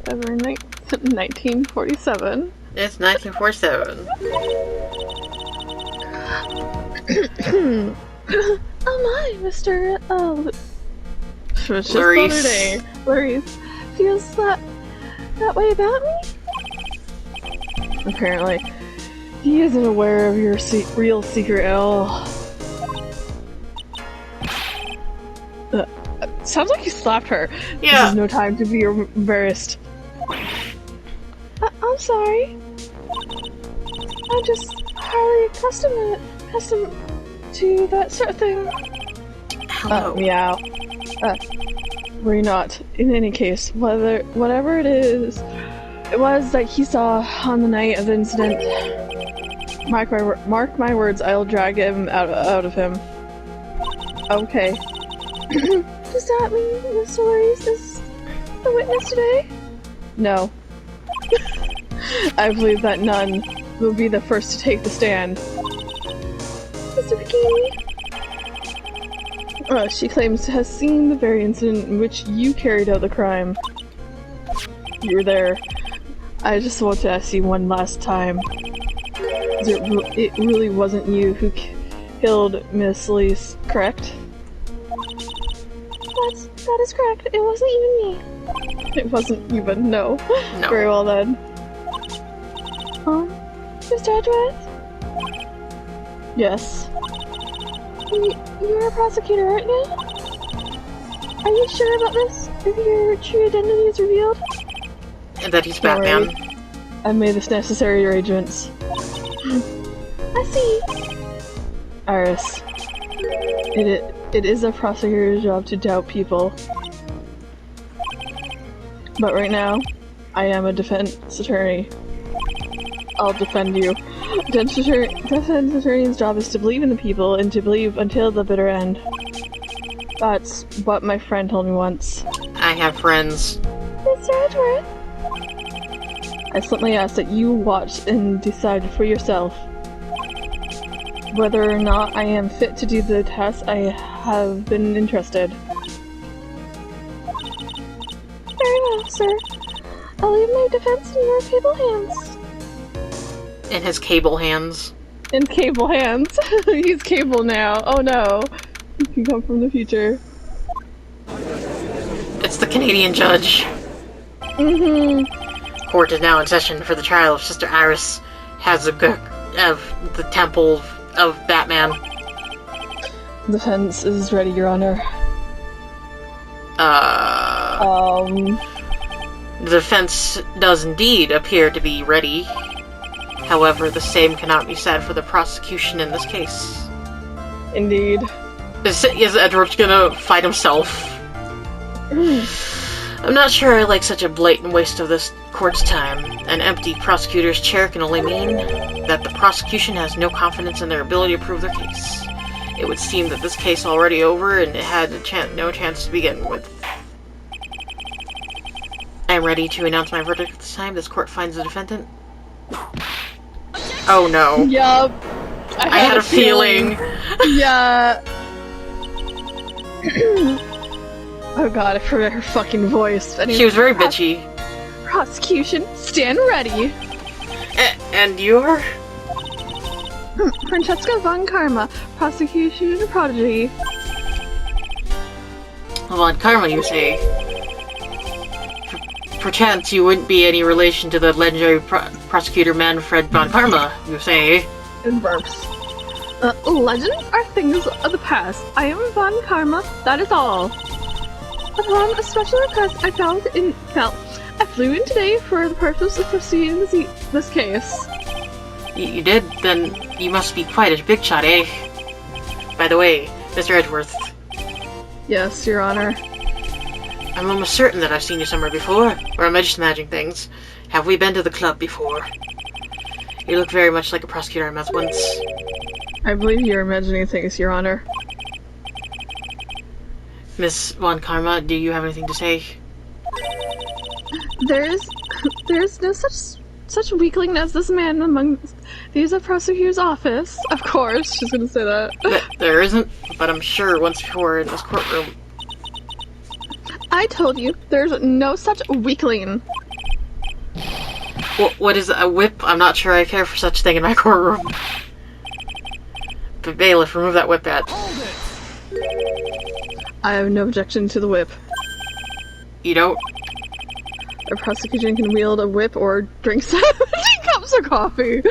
February 1947. It's 1947. Oh my, Mr. It's just Clarice. another day. Clarice feels that way about me? Apparently. He isn't aware of your real secret at all. Sounds like you slapped her. Yeah. This is no time to be embarrassed. I'm sorry. I'm just highly accustomed to that sort of thing. Hello. Meow. Worry not. In any case, whatever it was that he saw on the night of the incident, mark my words, I'll drag him out of him. Okay. Does that mean Mr. Maurice is the witness today? No. I believe that none will be the first to take the stand. Mr. Bikini? She claims to have seen the very incident in which you carried out the crime. You were there. I just want to ask you one last time. It really wasn't you who killed Miss Elise, correct? That is correct. It wasn't even me. It wasn't even, no. No. Very well then. Mr. Edgeworth? Yes. You're a prosecutor, aren't you? Are you sure about this? If your true identity is revealed? And that he's Batman. I made the necessary arrangements. I see. Iris. It is a prosecutor's job to doubt people. But right now, I am a defense attorney. I'll defend you. Defense attorney's job is to believe in the people and to believe until the bitter end. That's what my friend told me once. I have friends. Mr. Edgeworth? I simply ask that you watch and decide for yourself whether or not I am fit to do the task I have been entrusted. Very well, sir. I'll leave my defense in your capable hands. In his cable hands. In cable hands. He's cable now. Oh no. He can come from the future. It's the Canadian judge. Mm-hmm. Court is now in session for the trial of Sister Iris Hazaguk of the Temple of Batman. Defense is ready, Your Honor. The defense does indeed appear to be ready. However, the same cannot be said for the prosecution in this case. Indeed. Is Edward gonna fight himself? I'm not sure I like such a blatant waste of this court's time. An empty prosecutor's chair can only mean that the prosecution has no confidence in their ability to prove their case. It would seem that this case is already over and it had no chance to begin with. I am ready to announce my verdict at this time. This court finds the defendant. Oh no. Yup. I had a feeling. Yeah. Oh god, I forgot her fucking voice. Anyway, She was very bitchy. Prosecution, stand ready. And you're? Francesca von Karma, prosecution prodigy. Von Karma, you say? Perchance you wouldn't be any relation to the legendary prosecutor Manfred von Karma, you say? In burps. Legends are things of the past. I am von Karma, that is all. Upon a special request, I flew in today for the purpose of proceeding this case. You did? Then you must be quite a big shot, eh? By the way, Mr. Edgeworth. Yes, Your Honor. I'm almost certain that I've seen you somewhere before, or am I just imagining things? Have we been to the club before? You look very much like a prosecutor I met once. I believe you're imagining things, Your Honor. Miss Von Karma, do you have anything to say? There's no such weakling as this man among these of prosecutor's office. Of course, she's gonna say that. There isn't, but I'm sure once before in this courtroom. I told you, there's no such weakling. What is a whip? I'm not sure I care for such thing in my courtroom. But bailiff, remove that whip bat. I have no objection to the whip. You don't? A prosecution can wield a whip or drink 17 cups of coffee.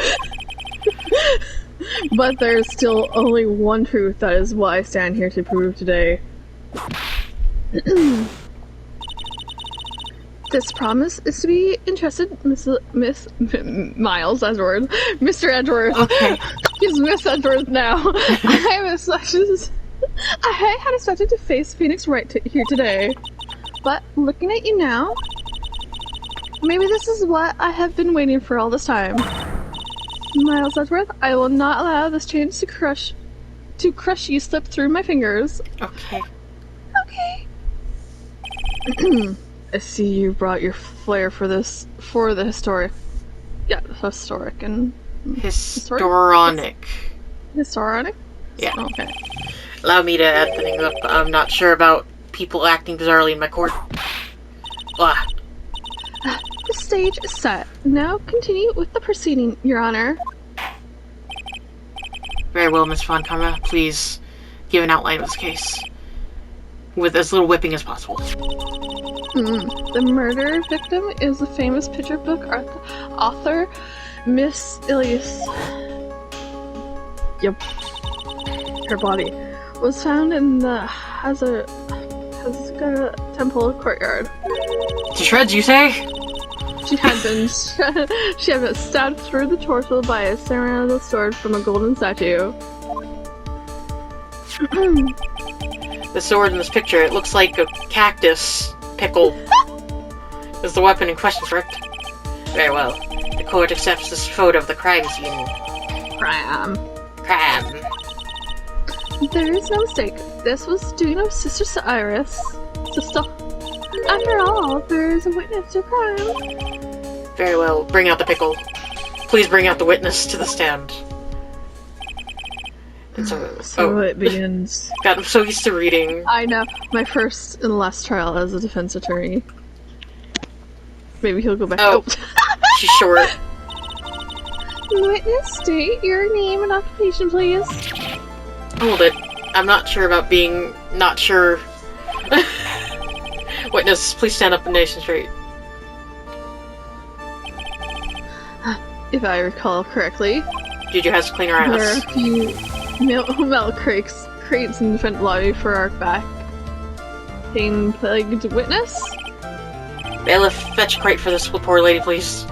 But there's still only one truth, that is what I stand here to prove today. This promise is to be entrusted, Miss Miles Edgeworth. Mr. Edgeworth. Okay. He's Miss Edgeworth now. I had expected to face Phoenix Wright here today. But looking at you now, maybe this is what I have been waiting for all this time. Miles Edgeworth, I will not allow this chance to crush you slip through my fingers. Okay. Okay. I see you brought your flair for the historic. Yeah, historic and... Historic. Historic? Yeah. Okay. Allow me to add things up. I'm not sure about people acting bizarrely in my court. Ah. The stage is set. Now continue with the proceeding, Your Honor. Very well, Miss Von Karma. Please give an outline of this case. With as little whipping as possible. The murder victim is the famous picture book author, Miss Ilias. Yep. Her body was found in the Hazaka Temple courtyard. To shreds, you say? She had been stabbed through the torso by a ceremonial sword from a golden statue. The sword in this picture, it looks like a cactus pickle. Is the weapon in question, correct? Very well. The court accepts this photo of the crime scene. Crime. There is no mistake. This was doing of Sister Iris. Sister. After all, there is a witness to crime. Very well. Bring out the pickle. Please bring out the witness to the stand. So it begins. God, I'm so used to reading. I know. My first and last trial as a defense attorney. Maybe he'll go back. Oh. She's short. Witness, state your name and occupation, please. Hold it. I'm not sure about being not sure. Witness, please stand up and nation straight. If I recall correctly, Juju has to clean her there are ass. a few milk crates in the front lobby for our back pain-plagued witness. Bailiff, fetch a crate for this poor lady, please.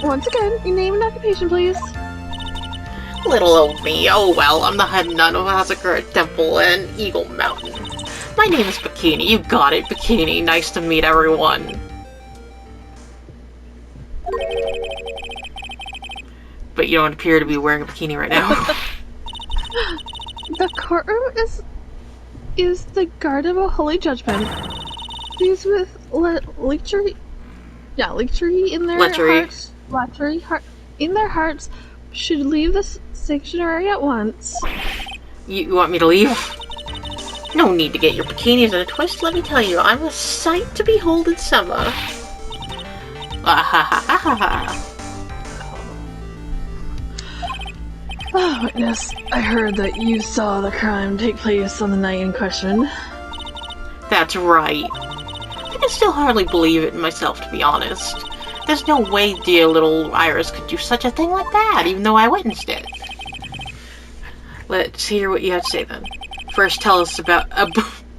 Once again, your name and occupation, please. Little old me. Oh well, I'm the head nun of Hazakura Temple and Eagle Mountain. My name is Bikini. You got it, Bikini. Nice to meet everyone. But you don't appear to be wearing a bikini right now. The courtroom is the garden of a holy judgment. These with lechery in their hearts. Lechery in their hearts should leave this sanctuary at once. You want me to leave? No need to get your bikinis in a twist. Let me tell you, I'm a sight to behold in summer. Ah ha ha ha ha ha. Oh, witness, I heard that you saw the crime take place on the night in question. That's right. I can still hardly believe it myself, to be honest. There's no way dear little Iris could do such a thing like that, even though I witnessed it. Let's hear what you have to say, then. First, tell us about...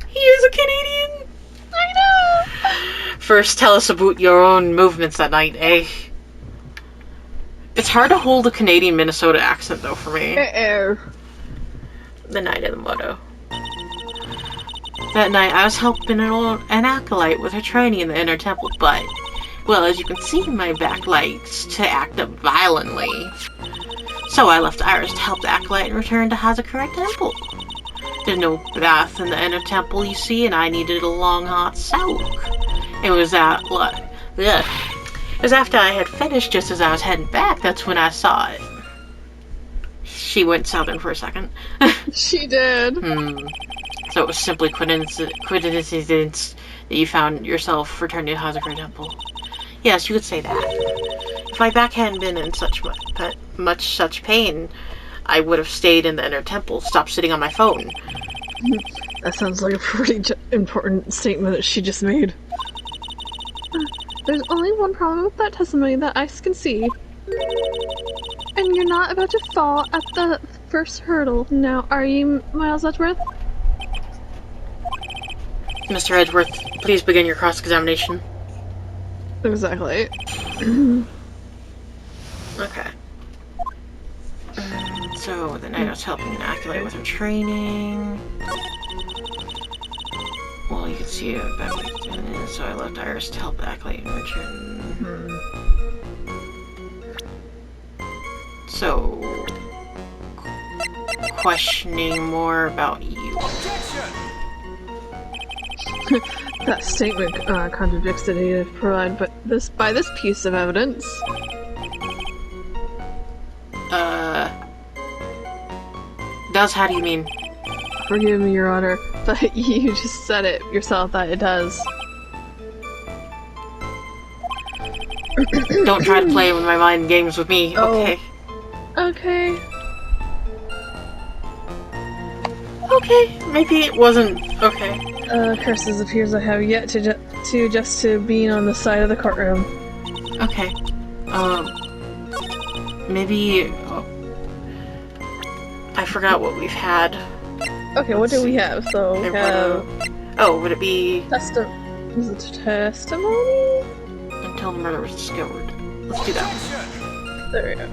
He is a Canadian! I know! First, tell us about your own movements that night, eh? It's hard to hold a Canadian Minnesota accent, though, for me. The night of the motto. That night, I was helping an acolyte with her training in the inner temple, but, well, as you can see, my back likes to act up violently. So I left Iris to help the acolyte and returned to Hazakura Temple. There's no bath in the inner temple, you see, and I needed a long, hot soak. It was after I had finished, just as I was heading back, that's when I saw it. She went southern for a second. She did. So it was simply coincidence that you found yourself returning to Hazakura Temple. Yes, you could say that. If my back hadn't been in much such pain, I would have stayed in the inner temple, stopped sitting on my phone. That sounds like a pretty important statement that she just made. There's only one problem with that testimony that I can see. And you're not about to fall at the first hurdle. Now, are you, Miles Edgeworth? Mr. Edgeworth, please begin your cross-examination. Exactly. Okay. So, the knight was helping an acolyte with her training. Well, you can see it back then, so I left Iris to help the acolyte in return. So, questioning more about you. That statement contradicts the data provided by this piece of evidence. How do you mean? Forgive me, Your Honor, but you just said it yourself that it does. Don't try to play with my mind games with me, okay? Okay. Okay, maybe it wasn't okay. Curses appears I have yet to adjust to being on the side of the courtroom. Okay. Maybe... I forgot what we've had. Okay, what do we have? So, we have... Oh, would it be... Is it testimony? Until the murder was discovered. Let's do that. There we go.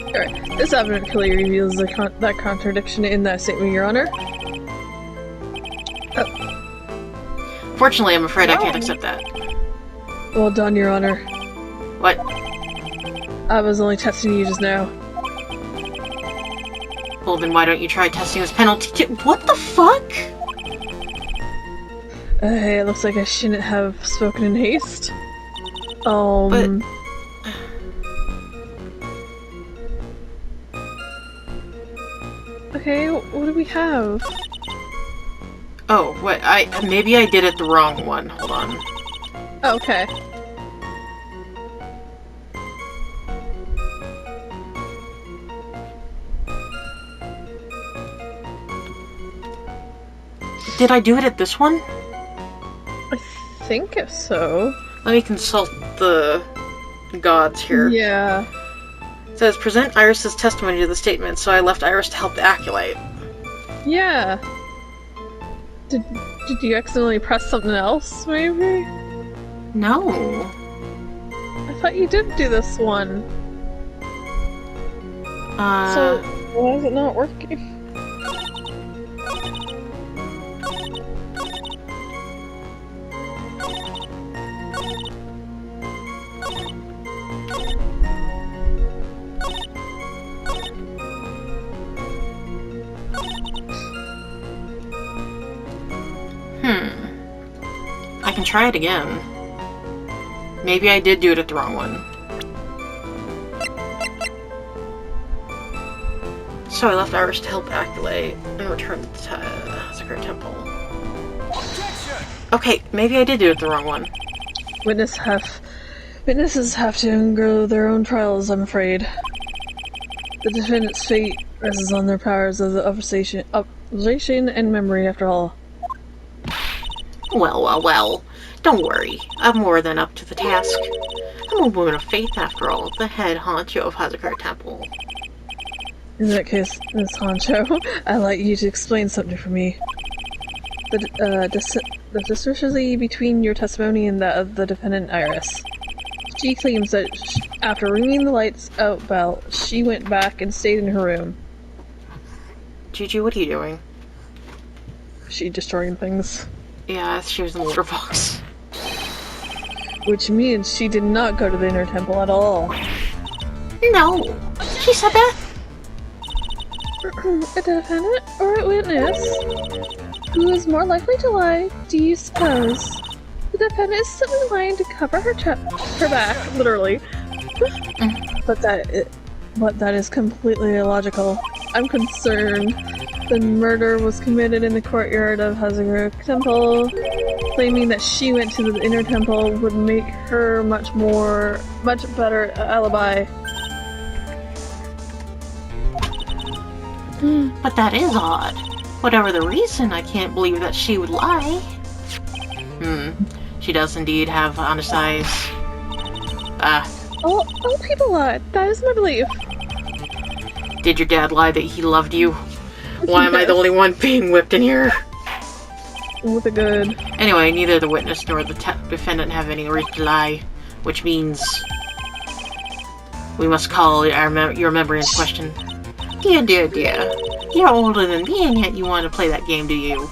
Alright, this evidence clearly reveals that contradiction in that statement, Your Honor. Fortunately, I'm afraid I can't accept that. Well done, Your Honor. What? I was only testing you just now. Well, then why don't you try testing this penalty? What the fuck? Hey, it looks like I shouldn't have spoken in haste. But... Okay, what do we have? Oh, what? Maybe I did it the wrong one. Hold on. Okay. Did I do it at this one? I think so. Let me consult the gods here. Yeah. It says, present Iris's testimony to the statement, so I left Iris to help the acolyte. Yeah. Did you accidentally press something else, maybe? No. I thought you did do this one. So, why is it not working? I can try it again. Maybe I did do it at the wrong one. So I left Iris to help Acolyte and returned to Hazakura Temple. Okay, maybe I did do it the wrong one. Witnesses have to undergo their own trials, I'm afraid. The defendant's fate rests on their powers of the observation and memory, after all. Well. Don't worry. I'm more than up to the task. I'm a woman of faith, after all, the head honcho of Hazakura Temple. In that case, Miss Honcho, I'd like you to explain something for me. The discrepancy between your testimony and that of the defendant, Iris. She claims that after ringing the lights out bell, she went back and stayed in her room. Gigi, what are you doing? She destroying things. Yeah, she was in the litter box. Which means she did not go to the inner temple at all. No! She said that? A defendant or a witness? Who is more likely to lie, do you suppose? The defendant is simply lying to cover her back, literally. But that is completely illogical. I'm concerned. The murder was committed in the courtyard of Hazaruk Temple. Claiming that she went to the inner temple would make her much better alibi. But that is odd. Whatever the reason, I can't believe that she would lie. She does indeed have honest eyes. All people lie. That is my belief. Did your dad lie that he loved you? Why am I the only one being whipped in here? With a good. Anyway, neither the witness nor the defendant have any reason to lie, which means we must call your memory into question. Dear. You're older than me, and yet you want to play that game, do you?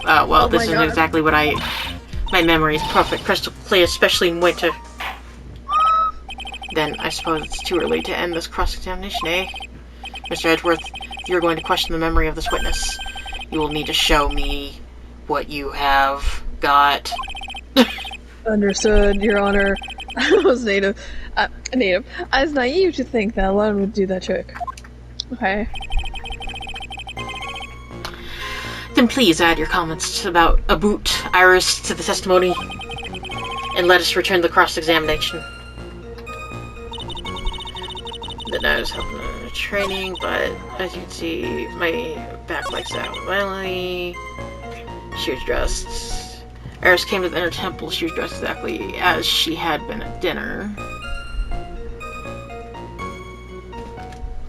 Well, this isn't exactly what my memory is perfect, crystal clear, especially in winter. Then I suppose it's too early to end this cross-examination, eh? Mr. Edgeworth, if you're going to question the memory of this witness, you will need to show me what you have got. Understood, Your Honor. I was native. I was naive to think that alone would do that trick. Okay. Then please add your comments about Iris to the testimony, and let us return to the cross-examination. Then I was helping the training, but as you can see, my back legs out violently. She was dressed. Iris came to the inner temple. She was dressed exactly as she had been at dinner.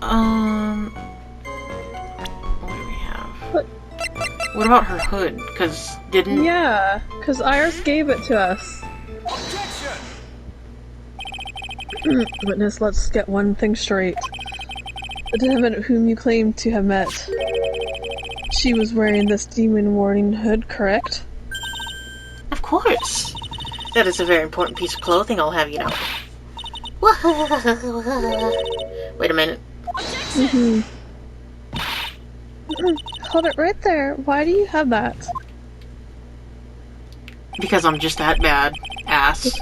What do we have? What about her hood? Yeah, because Iris gave it to us. Witness, let's get one thing straight. The defendant whom you claim to have met, she was wearing this demon warning hood, correct? Of course! That is a very important piece of clothing, I'll have you know. Wait a minute. Hold it right there. Why do you have that? Because I'm just that bad. Ass.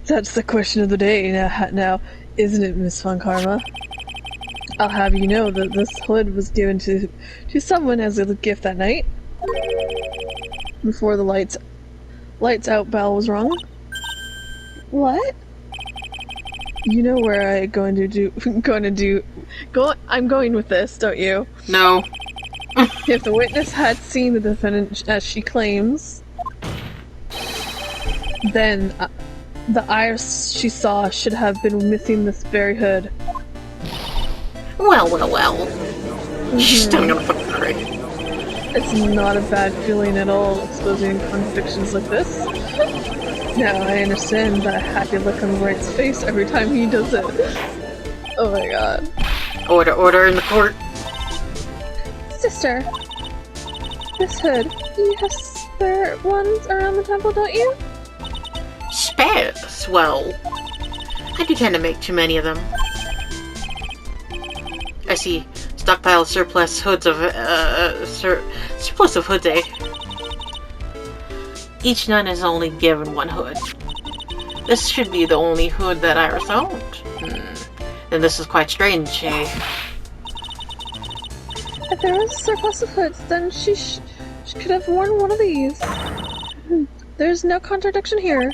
That's the question of the day now, isn't it, Miss Von Karma? I'll have you know that this hood was given to someone as a gift that night. Before the lights out bell was rung. What? You know where I'm going with this, don't you? No. If the witness had seen the defendant as she claims, then the Iris she saw should have been missing this very hood. Well. She's still gonna fucking cry. It's not a bad feeling at all, exposing contradictions like this. Now I understand that happy look on Wright's face every time he does it. Oh my god. Order in the court. Sister, this hood, you have spare ones around the temple, don't you? Spares? Well, I do tend to make too many of them. I see. Stockpile surplus hoods of, surplus of hoods, eh? Each nun is only given one hood. This should be the only hood that Iris owned. Then this is quite strange, eh? If there was a surplus of hoods, then she could have worn one of these. There's no contradiction here.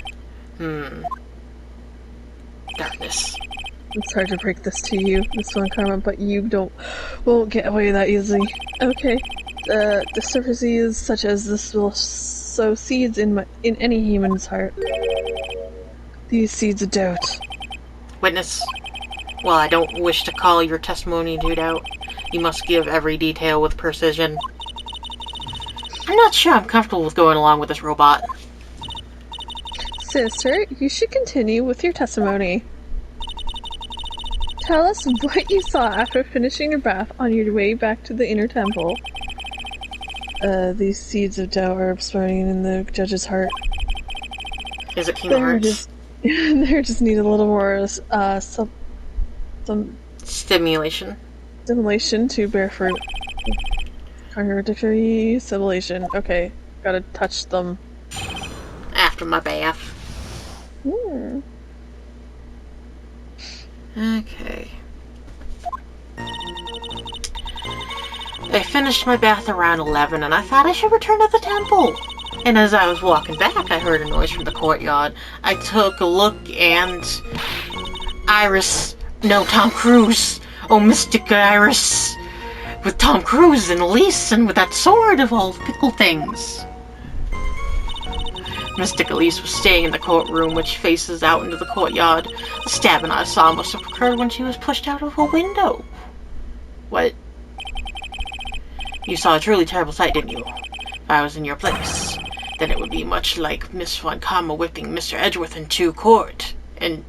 Darkness. I'm sorry to break this to you, Miss Von Karma, but you won't get away that easily. Okay, discrepancies such as this will sow seeds in any human's heart. These seeds of doubt. Witness. Well, I don't wish to call your testimony to doubt. You must give every detail with precision. I'm not sure I'm comfortable with going along with this robot. Sister, you should continue with your testimony. Tell us what you saw after finishing your bath on your way back to the inner temple. These seeds of doubt are sprouting in the judge's heart. Is it Kingdom Hearts? They just need a little more, some stimulation to bear fruit. Contradictory simulation. Okay, gotta touch them. After my bath. Okay. I finished my bath around 11 and I thought I should return to the temple. And as I was walking back, I heard a noise from the courtyard. I took a look and... Tom Cruise. Oh, Mystic Iris. With Tom Cruise and Elise and with that sword of all pickle things. Mystic Elise was staying in the courtroom, which faces out into the courtyard. The stabbing I saw must have occurred when she was pushed out of a window. What? You saw a truly terrible sight, didn't you? If I was in your place, then it would be much like Miss Von Kama whipping Mr. Edgeworth into a court. And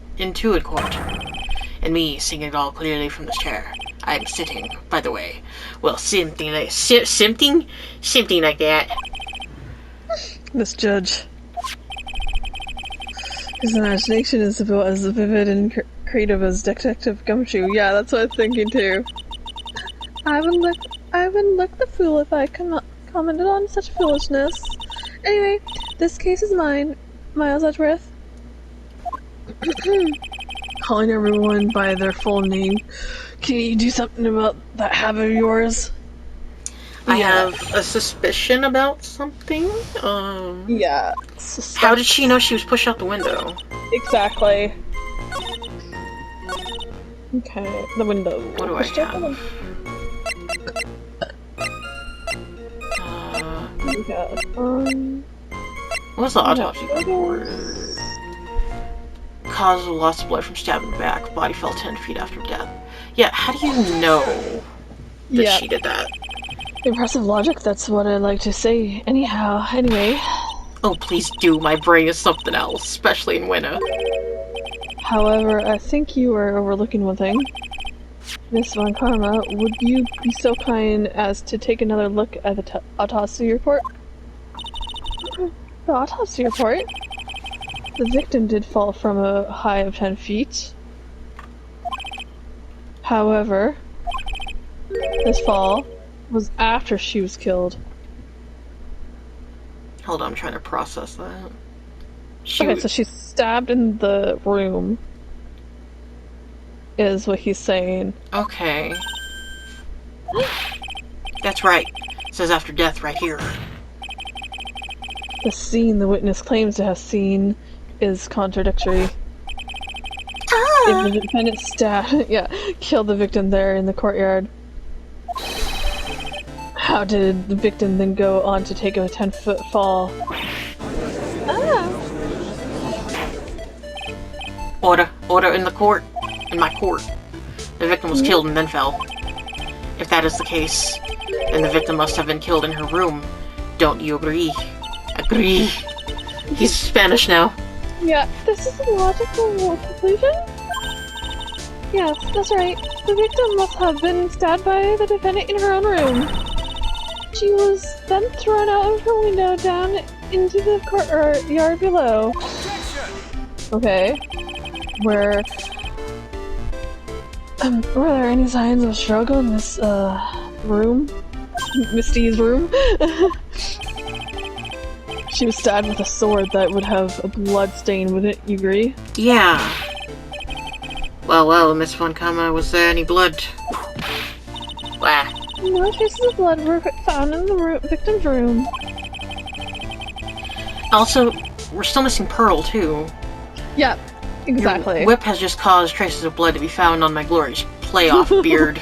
me seeing it all clearly from this chair. I'm sitting, by the way. Well, something like that. This judge. His imagination is about as vivid and creative as Detective Gumshoe. Yeah, that's what I was thinking too. I would look the fool if I commented on such foolishness. Anyway, this case is mine, Miles Edgeworth. Calling everyone by their full name. Can you do something about that habit of yours? I have a suspicion about something. Yeah. How did she know she was pushed out the window? Exactly. Okay, the window. What do I have? What was the autopsy report? Cause of loss of blood from stabbing the back. Body fell 10 feet after death. Yeah, how do you know that she did that? Impressive logic, that's what I like to say. Anyway. Oh, please do. My brain is something else, especially in winter. However, I think you are overlooking one thing. Miss Von Karma, would you be so kind as to take another look at the autopsy report? The autopsy report? The victim did fall from a height of 10 feet. However, this fall was after she was killed. Hold on, I'm trying to process that. So she's stabbed in the room, is what he's saying. Okay. That's right. It says after death right here. The scene the witness claims to have seen is contradictory. If the defendant killed the victim there in the courtyard, how did the victim then go on to take a 10-foot fall? Order in the court. In my court. The victim was killed and then fell. If that is the case, then the victim must have been killed in her room. Don't you agree? Agree. He's Spanish now. Yeah, this is a logical conclusion? Yes, that's right. The victim must have been stabbed by the defendant in her own room. She was then thrown out of her window down into the courtyard below. Okay. Were there any signs of struggle in this room? Misty's room? She was stabbed with a sword that would have a blood stain, wouldn't you agree? Yeah. Well, Miss Von Kama, was there any blood? Wah. No traces of blood were found in the victim's room. Also, we're still missing Pearl, too. Yeah, exactly. Your whip has just caused traces of blood to be found on my glorious playoff beard.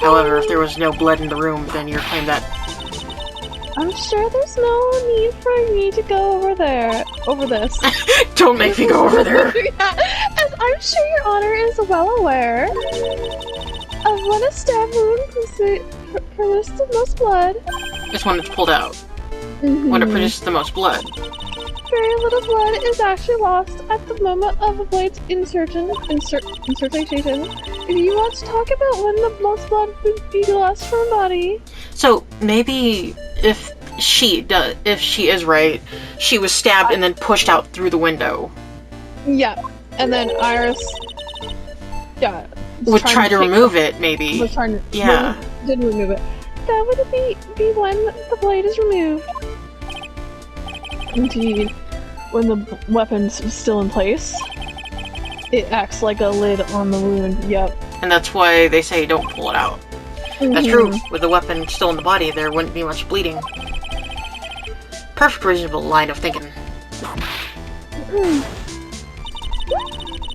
However, if there was no blood in the room, then your claim that... I'm sure there's no need for me to go over this. Don't make me go over there! Yeah, as I'm sure your honor is well aware of when a stab wound produces the most blood. It's when it's pulled out. When it produces the most blood. Very little blood is actually lost at the moment of a blade's insertion. If you want to talk about when the most blood would be lost from a body. So maybe if she is right, she was stabbed and then pushed out through the window. Yeah, and then Iris, would try to remove it. Maybe. Didn't remove it. That would be when the blade is removed. Indeed, when the weapon's still in place, it acts like a lid on the wound. Yep. And that's why they say don't pull it out. That's true. With the weapon still in the body, there wouldn't be much bleeding. Perfect reasonable line of thinking.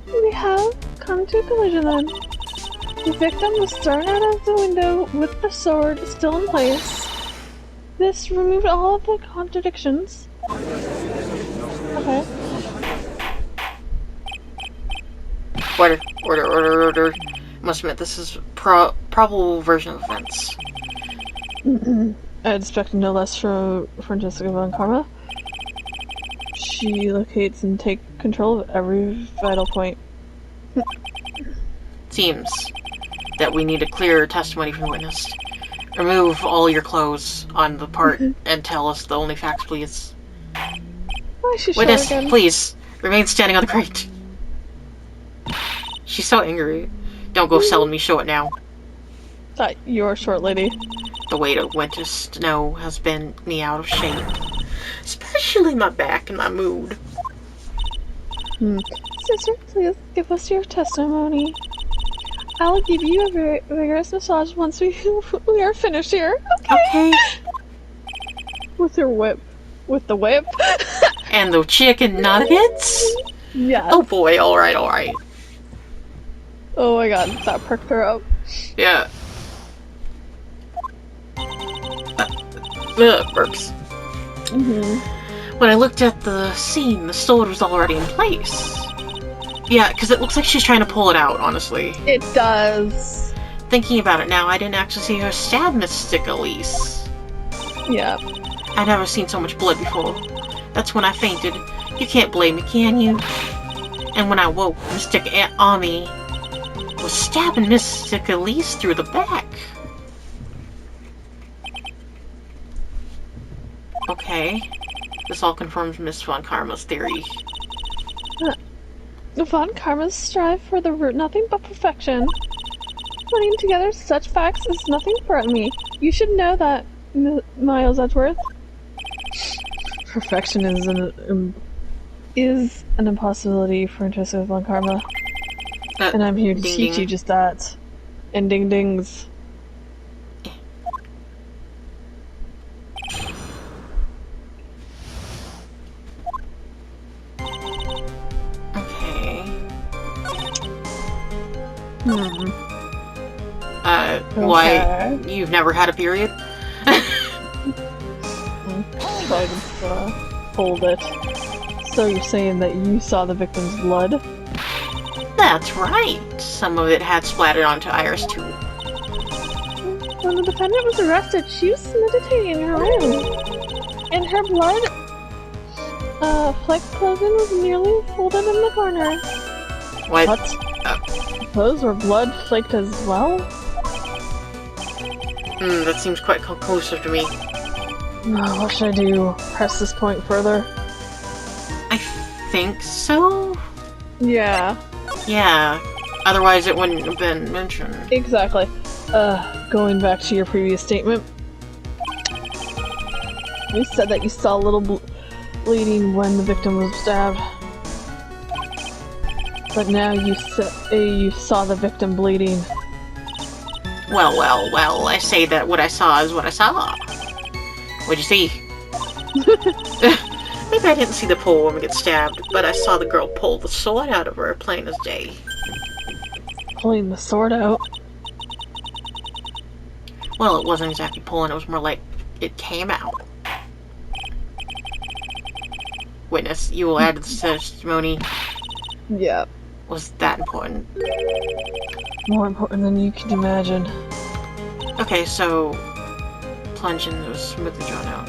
We have come to a collision then. The victim was thrown out of the window with the sword still in place. This removed all of the contradictions. Okay. Order. Must admit, this is probable version of events. I expect no less from Jessica Von Karma. She locates and takes control of every vital point. Seems that we need a clearer testimony from the witness. Remove all your clothes on the part and tell us the only facts, please. Why is she short Witness, again? please, remain standing on the crate. She's so angry. Don't go selling me short now. Thought you were short, lady. The weight of winter snow has bent me out of shape. Especially my back and my mood. Sister, please give us your testimony. I'll give you a very vigorous massage once we are finished here. Okay. With your whip. With the whip. And the chicken nuggets? Yes. Oh boy, alright. Oh my god, that perked her up. Yeah. Burps. When I looked at the scene, the sword was already in place. Yeah, because it looks like she's trying to pull it out, honestly. It does. Thinking about it now, I didn't actually see her stab Mystic Elise. Yeah. I'd never seen so much blood before. That's when I fainted. You can't blame me, can you? And when I woke, Mystic Ami was stabbing Mystic Elise through the back. Okay. This all confirms Miss Von Karma's theory. Von Karma's strive for the root nothing but perfection. Putting together such facts is nothing for me. You should know that, Miles Edgeworth. Perfection is an impossibility for Jessica Von Karma. And I'm here to teach you just that. And ding dings. Why? You've never had a period? Try to hold it. So you're saying that you saw the victim's blood? That's right. Some of it had splattered onto Iris too. When the defendant was arrested, she was meditating in her room. And her blood flecked clothing was nearly folded in the corner. What? Those were blood flaked as well? That seems quite conclusive to me. What should I do? Press this point further? I think so? Yeah. Yeah. Otherwise it wouldn't have been mentioned. Exactly. Going back to your previous statement. You said that you saw a little bleeding when the victim was stabbed. But now you saw the victim bleeding. Well, I say that what I saw is what I saw. What'd you see? Maybe I didn't see the poor woman get stabbed, but I saw the girl pull the sword out of her, plain as day. Pulling the sword out? Well, it wasn't exactly pulling, it was more like it came out. Witness, you will add to the testimony. Yeah. Was that important? More important than you can imagine. Okay, so plunging was smoothly drawn out.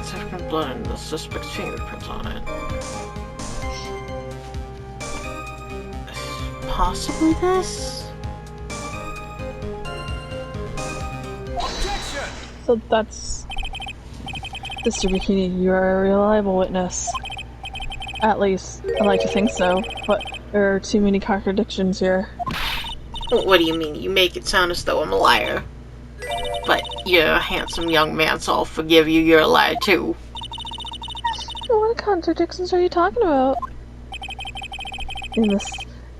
Significant blood and the suspect's fingerprints on it. Possibly this? Objection! So that's... Mr. Bikini, you are a reliable witness. At least, I like to think so, but there are too many contradictions here. What do you mean? You make it sound as though I'm a liar. But you're a handsome young man, so I'll forgive you. You're a liar too. What contradictions are you talking about? In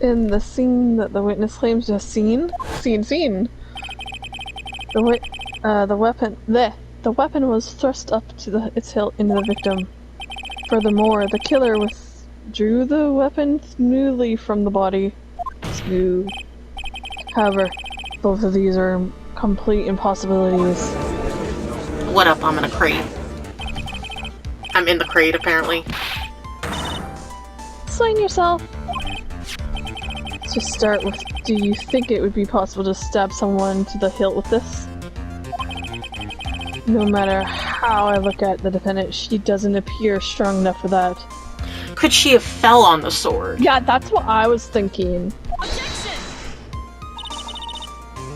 In the scene that the witness claims to have seen. Seen. The weapon was thrust up to its hilt into the victim. Furthermore, the killer withdrew the weapon smoothly from the body. Smooth. However, both of these are complete impossibilities. What up? I'm in a crate. I'm in the crate, apparently. Explain yourself. Let's just start with, do you think it would be possible to stab someone to the hilt with this? No matter how I look at the defendant, she doesn't appear strong enough for that. Could she have fell on the sword? Yeah, that's what I was thinking.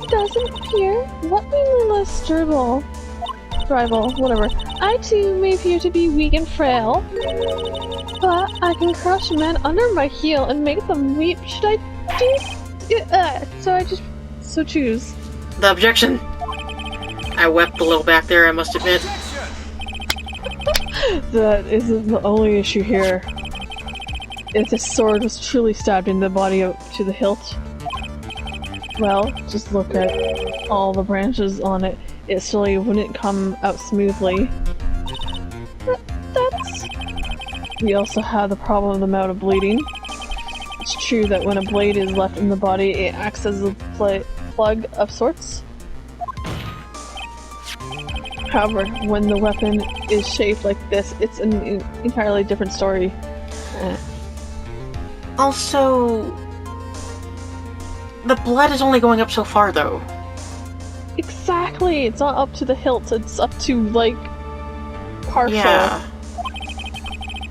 Doesn't appear. What meaningless dribble, whatever. I too may appear to be weak and frail, but I can crush men under my heel and make them weep. Should I do? So choose. The objection. I wept a little back there, I must admit. That isn't the only issue here. If the sword was truly stabbed in the body up to the hilt, well, just look at all the branches on it. It still wouldn't come out smoothly. We also have the problem of the amount of bleeding. It's true that when a blade is left in the body, it acts as a plug of sorts. However, when the weapon is shaped like this, it's an entirely different story. Also, the blood is only going up so far, though. Exactly! It's not up to the hilt, it's up to, like, partial. Yeah.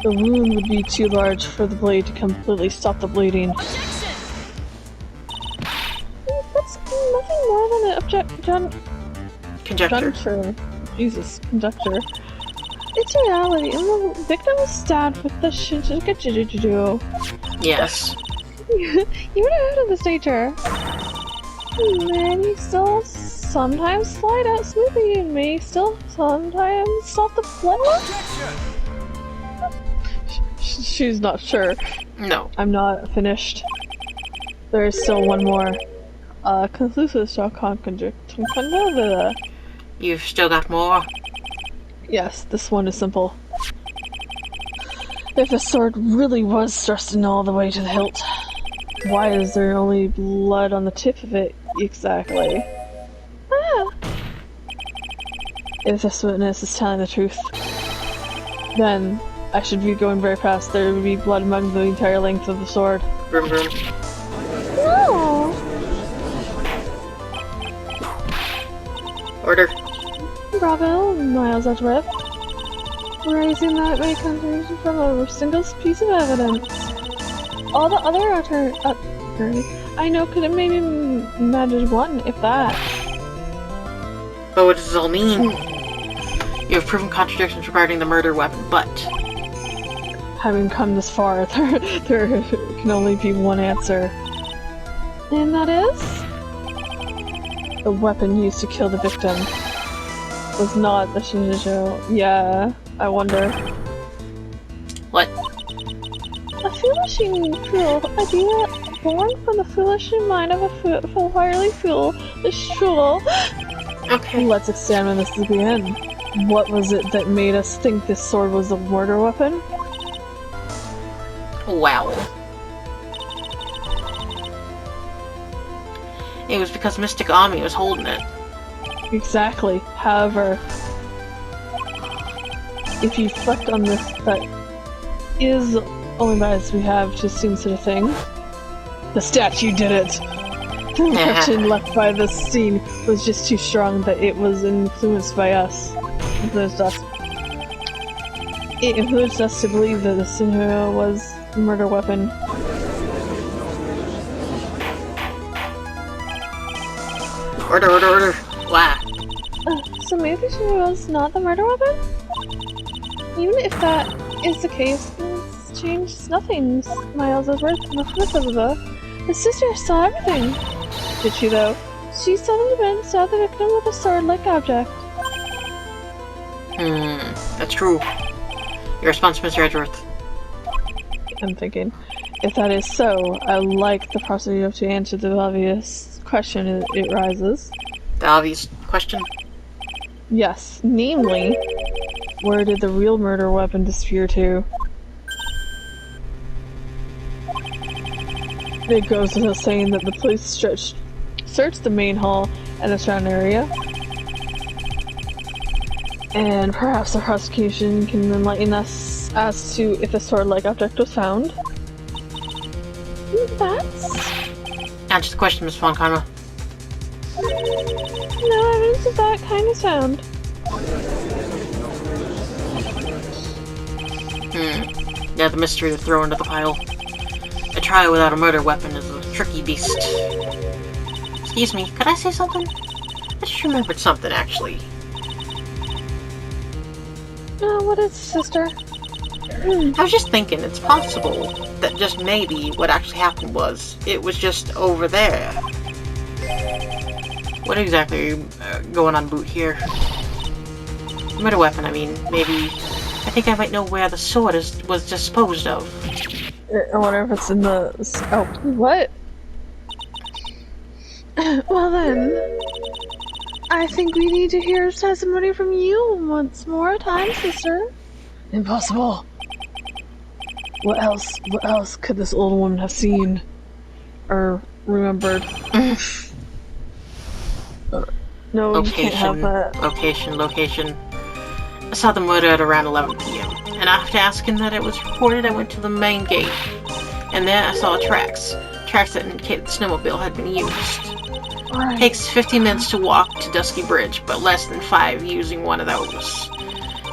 The wound would be too large for the blade to completely stop the bleeding. That's nothing more than an conjecture. Jesus, conjecture. It's reality, and the victim was stabbed with the shinjikajuju. Yes. You would have heard of this nature. And you still sometimes slide out smoothly and may still sometimes stop the blood loss? She's not sure. No. I'm not finished. There is still one more. Conclusive conjecture. You've still got more? Yes, this one is simple. If the sword really was thrust in all the way to the hilt, why is there only blood on the tip of it exactly? If this witness is telling the truth, then I should be going very fast. There would be blood among the entire length of the sword. Vroom vroom. No! Order. Bravo, Miles Edgeworth. Raising that many conclusions from a single piece of evidence. All the other attorneys I know could have maybe managed one, if that. But what does this all mean? You have proven contradictions regarding the murder weapon, but... Having come this far, there can only be one answer. And that is? The weapon used to kill the victim was not the Shinjo. Yeah, I wonder. What? A foolish and cruel idea born from the foolish mind of a foolhardy fool. The fool. Okay. Let's examine this again. What was it that made us think this sword was a murder weapon? Wow. It was because Mystic Ami was holding it. Exactly. However, if you reflect on this, that is only bias we have to assume such a thing. The statue did it! The impression left by this scene was just too strong that it was influenced by us. It influenced us to believe that the Sinjo was a murder weapon. Order, order, order. Wow. So maybe she was not the murder weapon? Even if that is the case, this changes nothing. Miles is worth the sister saw everything. Did she though? She saw the event, saw the victim with a sword-like object. That's true. Your response, Mr. Edgeworth. I'm thinking. If that is so, I'd like the prosecutor to answer the obvious question it rises. The obvious question? Yes, namely, where did the real murder weapon disappear to? It goes without saying that the police searched the main hall and the surrounding area. And perhaps the prosecution can enlighten us as to if a sword-like object was found. That's... Answer the question, Miss Fontana. No evidence of that kind is found. Yeah, the mystery to throw into the pile. A trial without a murder weapon is a tricky beast. Excuse me, could I say something? I just remembered something, actually. What is, sister? I was just thinking, it's possible that just maybe what actually happened was, it was just over there. What exactly are you going on boot here? Murder weapon, I mean, maybe... I think I might know where the sword was disposed of. I wonder if it's in the... Oh, what? Well then... I think we need to hear testimony from you once more time, sister. Impossible. What else could this old woman have seen? Or remembered? No, you can't have that. Location. I saw the murder at around 11 p.m. And after asking that it was reported, I went to the main gate. And there I saw tracks. Tracks that indicated the snowmobile had been used. Right. Takes 15 minutes to walk to Dusky Bridge, but less than 5 using one of those.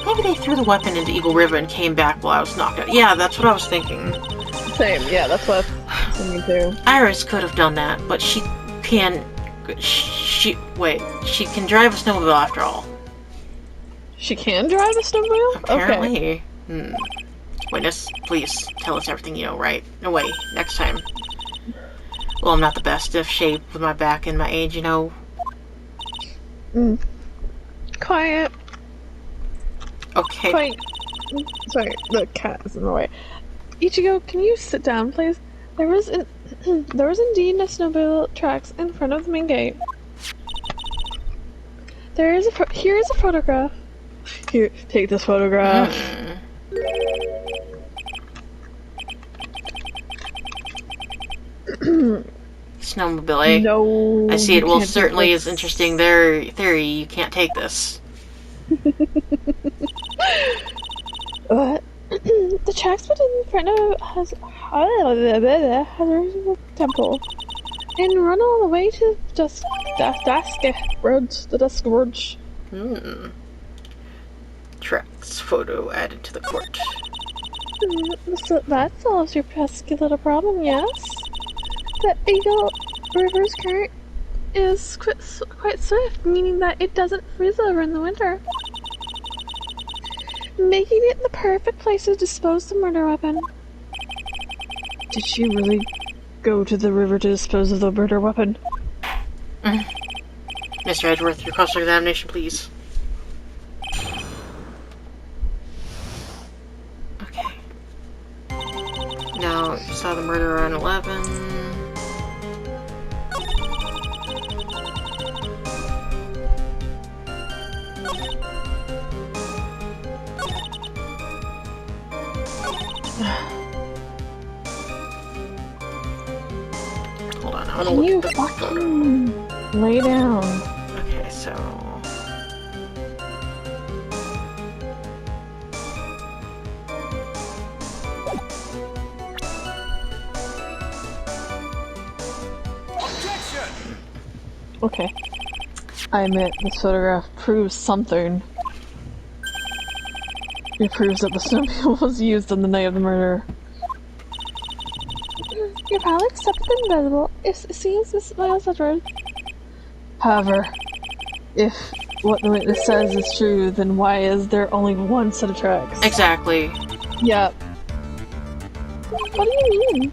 Maybe they threw the weapon into Eagle River and came back while I was knocked out. Yeah, that's what I was thinking. Same, yeah, that's what I was thinking too. Iris could have done that, but she can... She can drive a snowmobile after all. She can drive a snowmobile? Apparently. Okay. Witness, please tell us everything you know, right? No way, next time. Well, I'm not the best of shape with my back and my age, you know. Quiet. Okay. Quiet. Sorry, the cat is in the way. Ichigo, can you sit down, please? There was indeed no snowmobile tracks in front of the main gate. Here is a photograph. Here, take this photograph. Snowmobile, eh? No. I see it. Well, certainly is interesting. Their theory, you can't take this. What? The tracks put in front of has the temple and run all the way to the Dusk Bridge. Tracks photo added to the court. So that solves your pesky little problem, yes? The Eagle River's current is quite swift, meaning that it doesn't freeze over in the winter, making it the perfect place to dispose the murder weapon. Did she really go to the river to dispose of the murder weapon? Mr. Edgeworth, your cross-examination, please. Okay. Now, you saw the murder around 11. Hold on, I Can you fucking lay down? Okay, so... Okay. I admit, this photograph proves something. It proves that the snowmobile was used on the night of the murder. Your pal accepted the invisible. It seems Miss Miles Edward. However, if what the witness says is true, then why is there only one set of tracks? Exactly. Yep. What do you mean?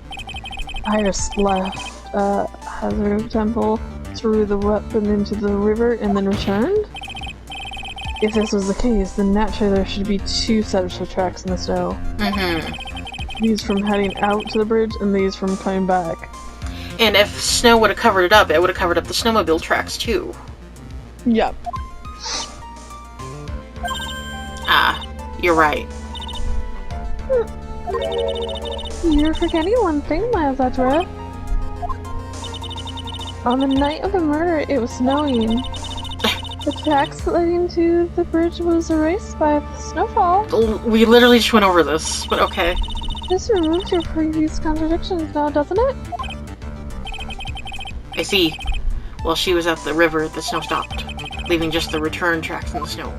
Iris left Hazard Temple, threw the weapon into the river, and then returned? If this was the case, then naturally there should be two sets of tracks in the snow. These from heading out to the bridge, and these from coming back. And if snow would have covered it would have covered up the snowmobile tracks too. Yep. Ah, you're right. You're forgetting one thing, Miles Edgeworth. On the night of the murder, it was snowing. The tracks leading to the bridge was erased by the snowfall. We literally just went over this, but okay. This removes your previous contradictions now, doesn't it? I see. While she was at the river, the snow stopped, leaving just the return tracks in the snow.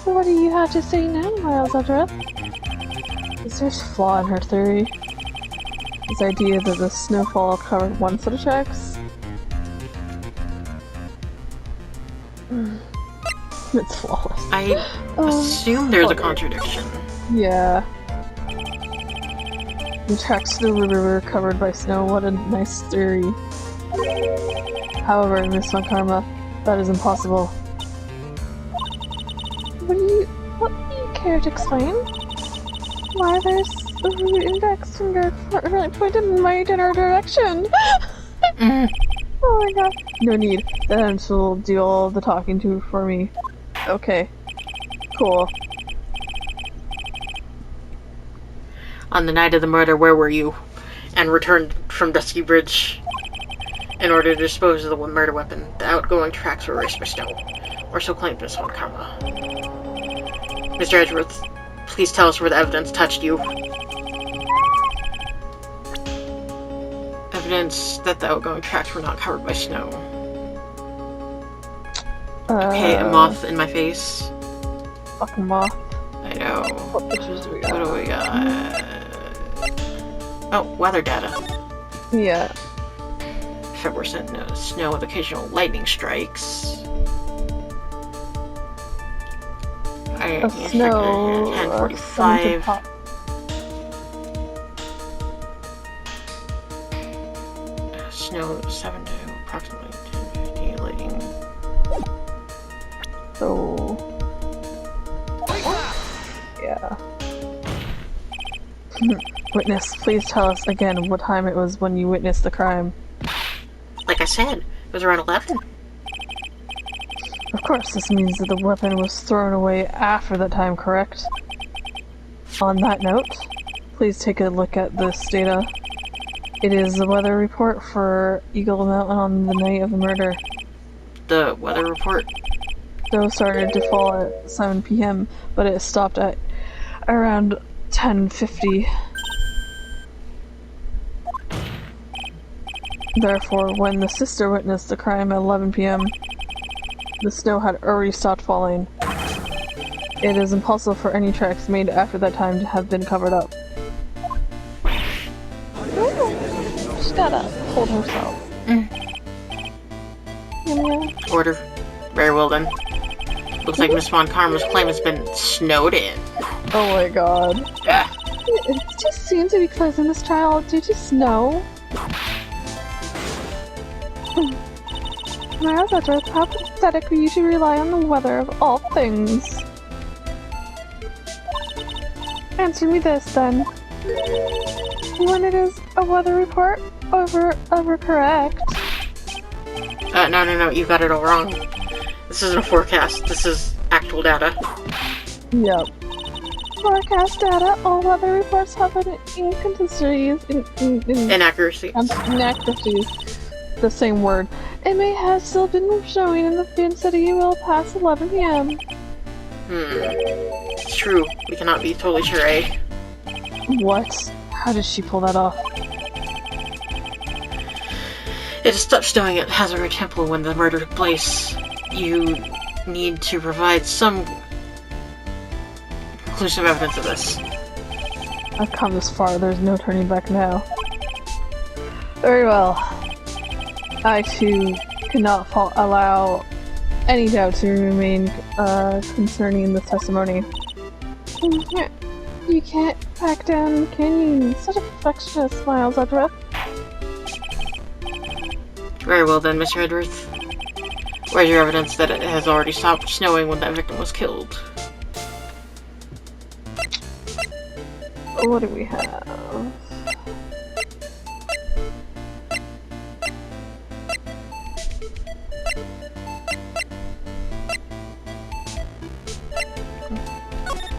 So what do you have to say now, Miles Edgeworth? Is there a flaw in her theory? This idea that the snowfall covered one set of tracks? It's flawless. I assume there's a contradiction. Yeah. The tracks to the river were covered by snow. What a nice theory. However, Miss Von Karma, that is impossible. What do you care to explain? Why there's a root index finger pointed in my general direction? Oh my god. No need. The Hems will do all the talking to for me. Okay. Cool. On the night of the murder, where were you? And returned from Dusky Bridge in order to dispose of the murder weapon. The outgoing tracks were erased by snow. Or so claimed Miss Von Karma. Mr. Edgeworth, please tell us where the evidence touched you. Evidence that the outgoing tracks were not covered by snow. Okay, a moth in my face. Fucking moth. I know. What pictures do we got? What do we got? Oh, weather data. Yeah. February sent snow with occasional lightning strikes. A snow. 10:45. Snow 7 to approximately 10:50. Lightning. So. Yeah. Witness, please tell us again what time it was when you witnessed the crime. Like I said, it was around 11. Of course, this means that the weapon was thrown away after that time, correct? On that note, please take a look at this data. It is the weather report for Eagle Mountain on the night of the murder. The weather report? Snow started to fall at 7 p.m., but it stopped at around 10:50. Therefore, when the sister witnessed the crime at 11 p.m., the snow had already stopped falling. It is impossible for any tracks made after that time to have been covered up. Ooh, she's gotta hold herself. Yeah. Order. Very well then. Looks like Miss Von Karma's claim has been snowed in. Oh my god. Ah. It just seems to be closing this trial due to snow. Miles Edgeworth, how pathetic we usually rely on the weather of all things. Answer me this then. When it is a weather report, ever correct? No, you got it all wrong. This isn't a forecast, this is actual data. Yep. Forecast data, all weather reports have an inconsistencies, Inaccuracies. inaccuracies. The same word. It may have still been showing in the Dune City well past 11 p.m. It's true. We cannot be totally sure, eh? What? How did she pull that off? It is touchstone at Hazard Temple when the murder took place. You need to provide some conclusive evidence of this. I've come this far, there's no turning back now. Very well. I too cannot allow any doubt to remain concerning this testimony. You can't back down, can you? Such a perfectionist, Miles Edgeworth. Very well then, Mr. Edgeworth. Where's your evidence that it has already stopped snowing when that victim was killed? what do we have?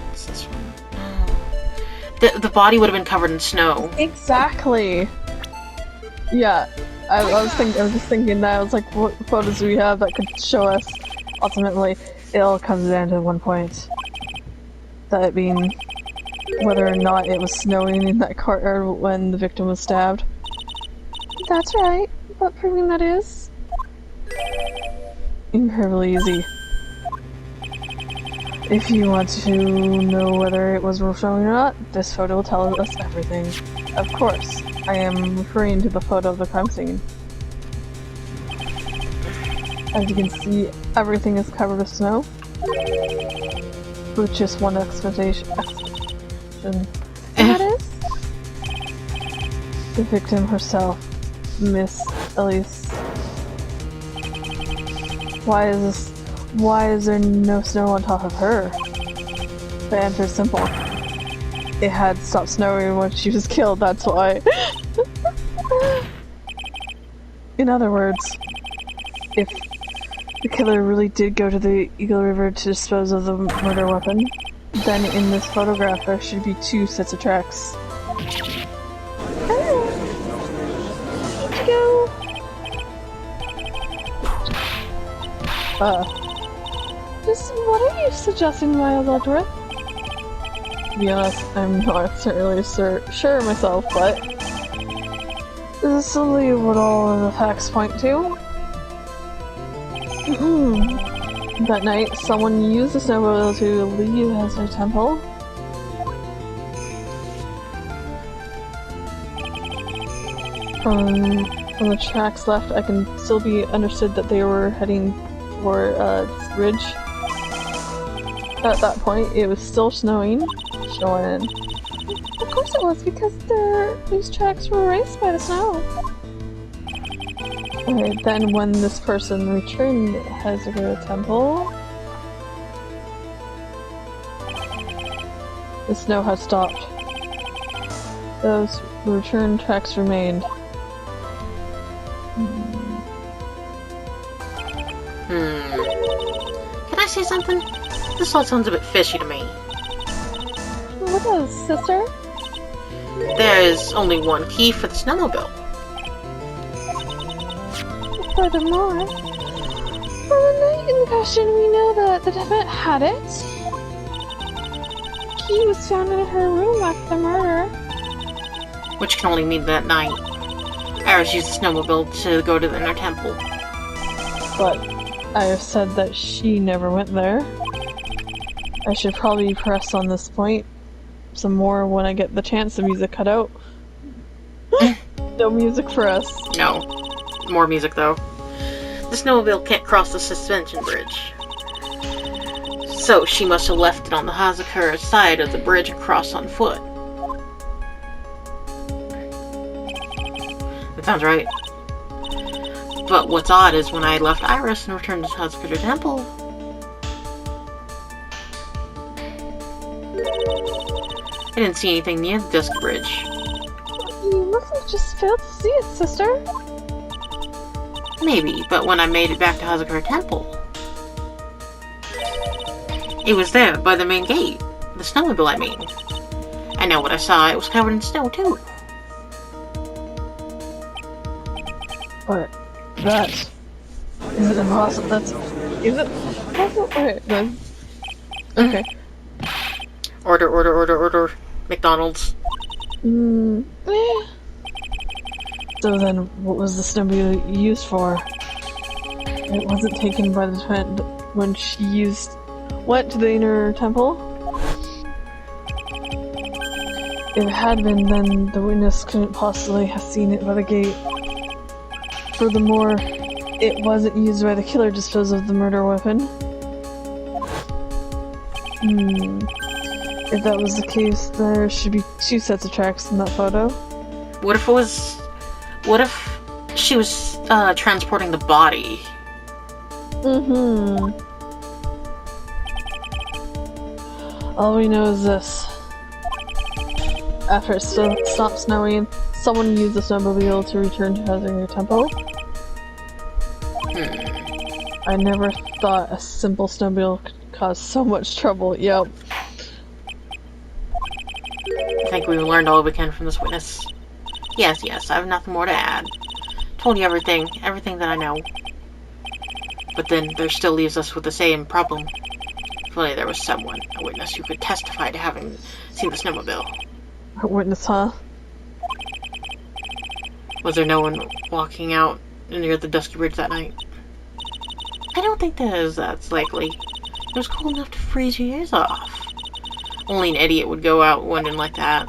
What's this one? The body would have been covered in snow. Exactly. Yeah, I was just thinking that. I was like, what photos do we have that could show us? Ultimately, it all comes down to one point. That being whether or not it was snowing in that courtyard when the victim was stabbed. That's right, but proving that is incredibly easy. If you want to know whether it was snowing or not, this photo will tell us everything. Of course, I am referring to the photo of the crime scene. As you can see, everything is covered with snow. With just one explanation. And that is the victim herself, Miss Elise. Why is there no snow on top of her? The answer is simple. It had stopped snowing when she was killed, that's why. In other words, if the killer really did go to the Eagle River to dispose of the murder weapon, then in this photograph there should be 2 sets of tracks. Oh, just what are you suggesting, Miles Edgeworth? To be honest, I'm not really sure myself, but this is simply what all of the facts point to. That night, someone used the snowmobile to leave Hesper Temple. From the tracks left, I can still be understood that they were heading for this ridge. At that point, it was still snowing. Of course it was, because these tracks were erased by the snow. Alright, then when this person returned Hesper Temple, the snow had stopped. Those return tracks remained. Can I say something? This all sounds a bit fishy to me. What is, sister? There is only one key for the snowmobile. Furthermore, on the night in question, we know that the defendant had it. The key was found in her room after the murder. Which can only mean that night Iris used the snowmobile to go to the inner temple. But Iris said that she never went there. I should probably press on this point some more when I get the chance. The music cut out. No music for us. No. More music, though. The snowmobile can't cross the suspension bridge. So she must have left it on the Hazakura side of the bridge and crossed on foot. That sounds right. But what's odd is when I left Iris and returned to Hazakura Temple, I didn't see anything near the disc bridge. You must have just failed to see it, sister. Maybe, but when I made it back to Hazakura Temple, it was there by the main gate. The snowmobile, I mean. I know what I saw. It was covered in snow, too. But that isn't impossible. Is it possible? Okay, then. Okay. Order. McDonald's. So then, what was the snowmobile used for? It wasn't taken by the defendant when she went to the inner temple? If it had been, then the witness couldn't possibly have seen it by the gate. Furthermore, it wasn't used by the killer to dispose of the murder weapon. If that was the case, there should be 2 sets of tracks in that photo. What if she was transporting the body? All we know is this. after it stopped snowing, someone used the snowmobile to return to Hazard Temple. I never thought a simple snowmobile could cause so much trouble. Yep. I think we've learned all we can from this witness. Yes, I have nothing more to add. Told you everything that I know. But then there still leaves us with the same problem. If only there was someone, a witness, who could testify to having seen the snowmobile. A witness, huh? Was there no one walking out near the Dusky Bridge that night? I don't think that's likely. It was cold enough to freeze your ears off. Only an idiot would go out wondering like that.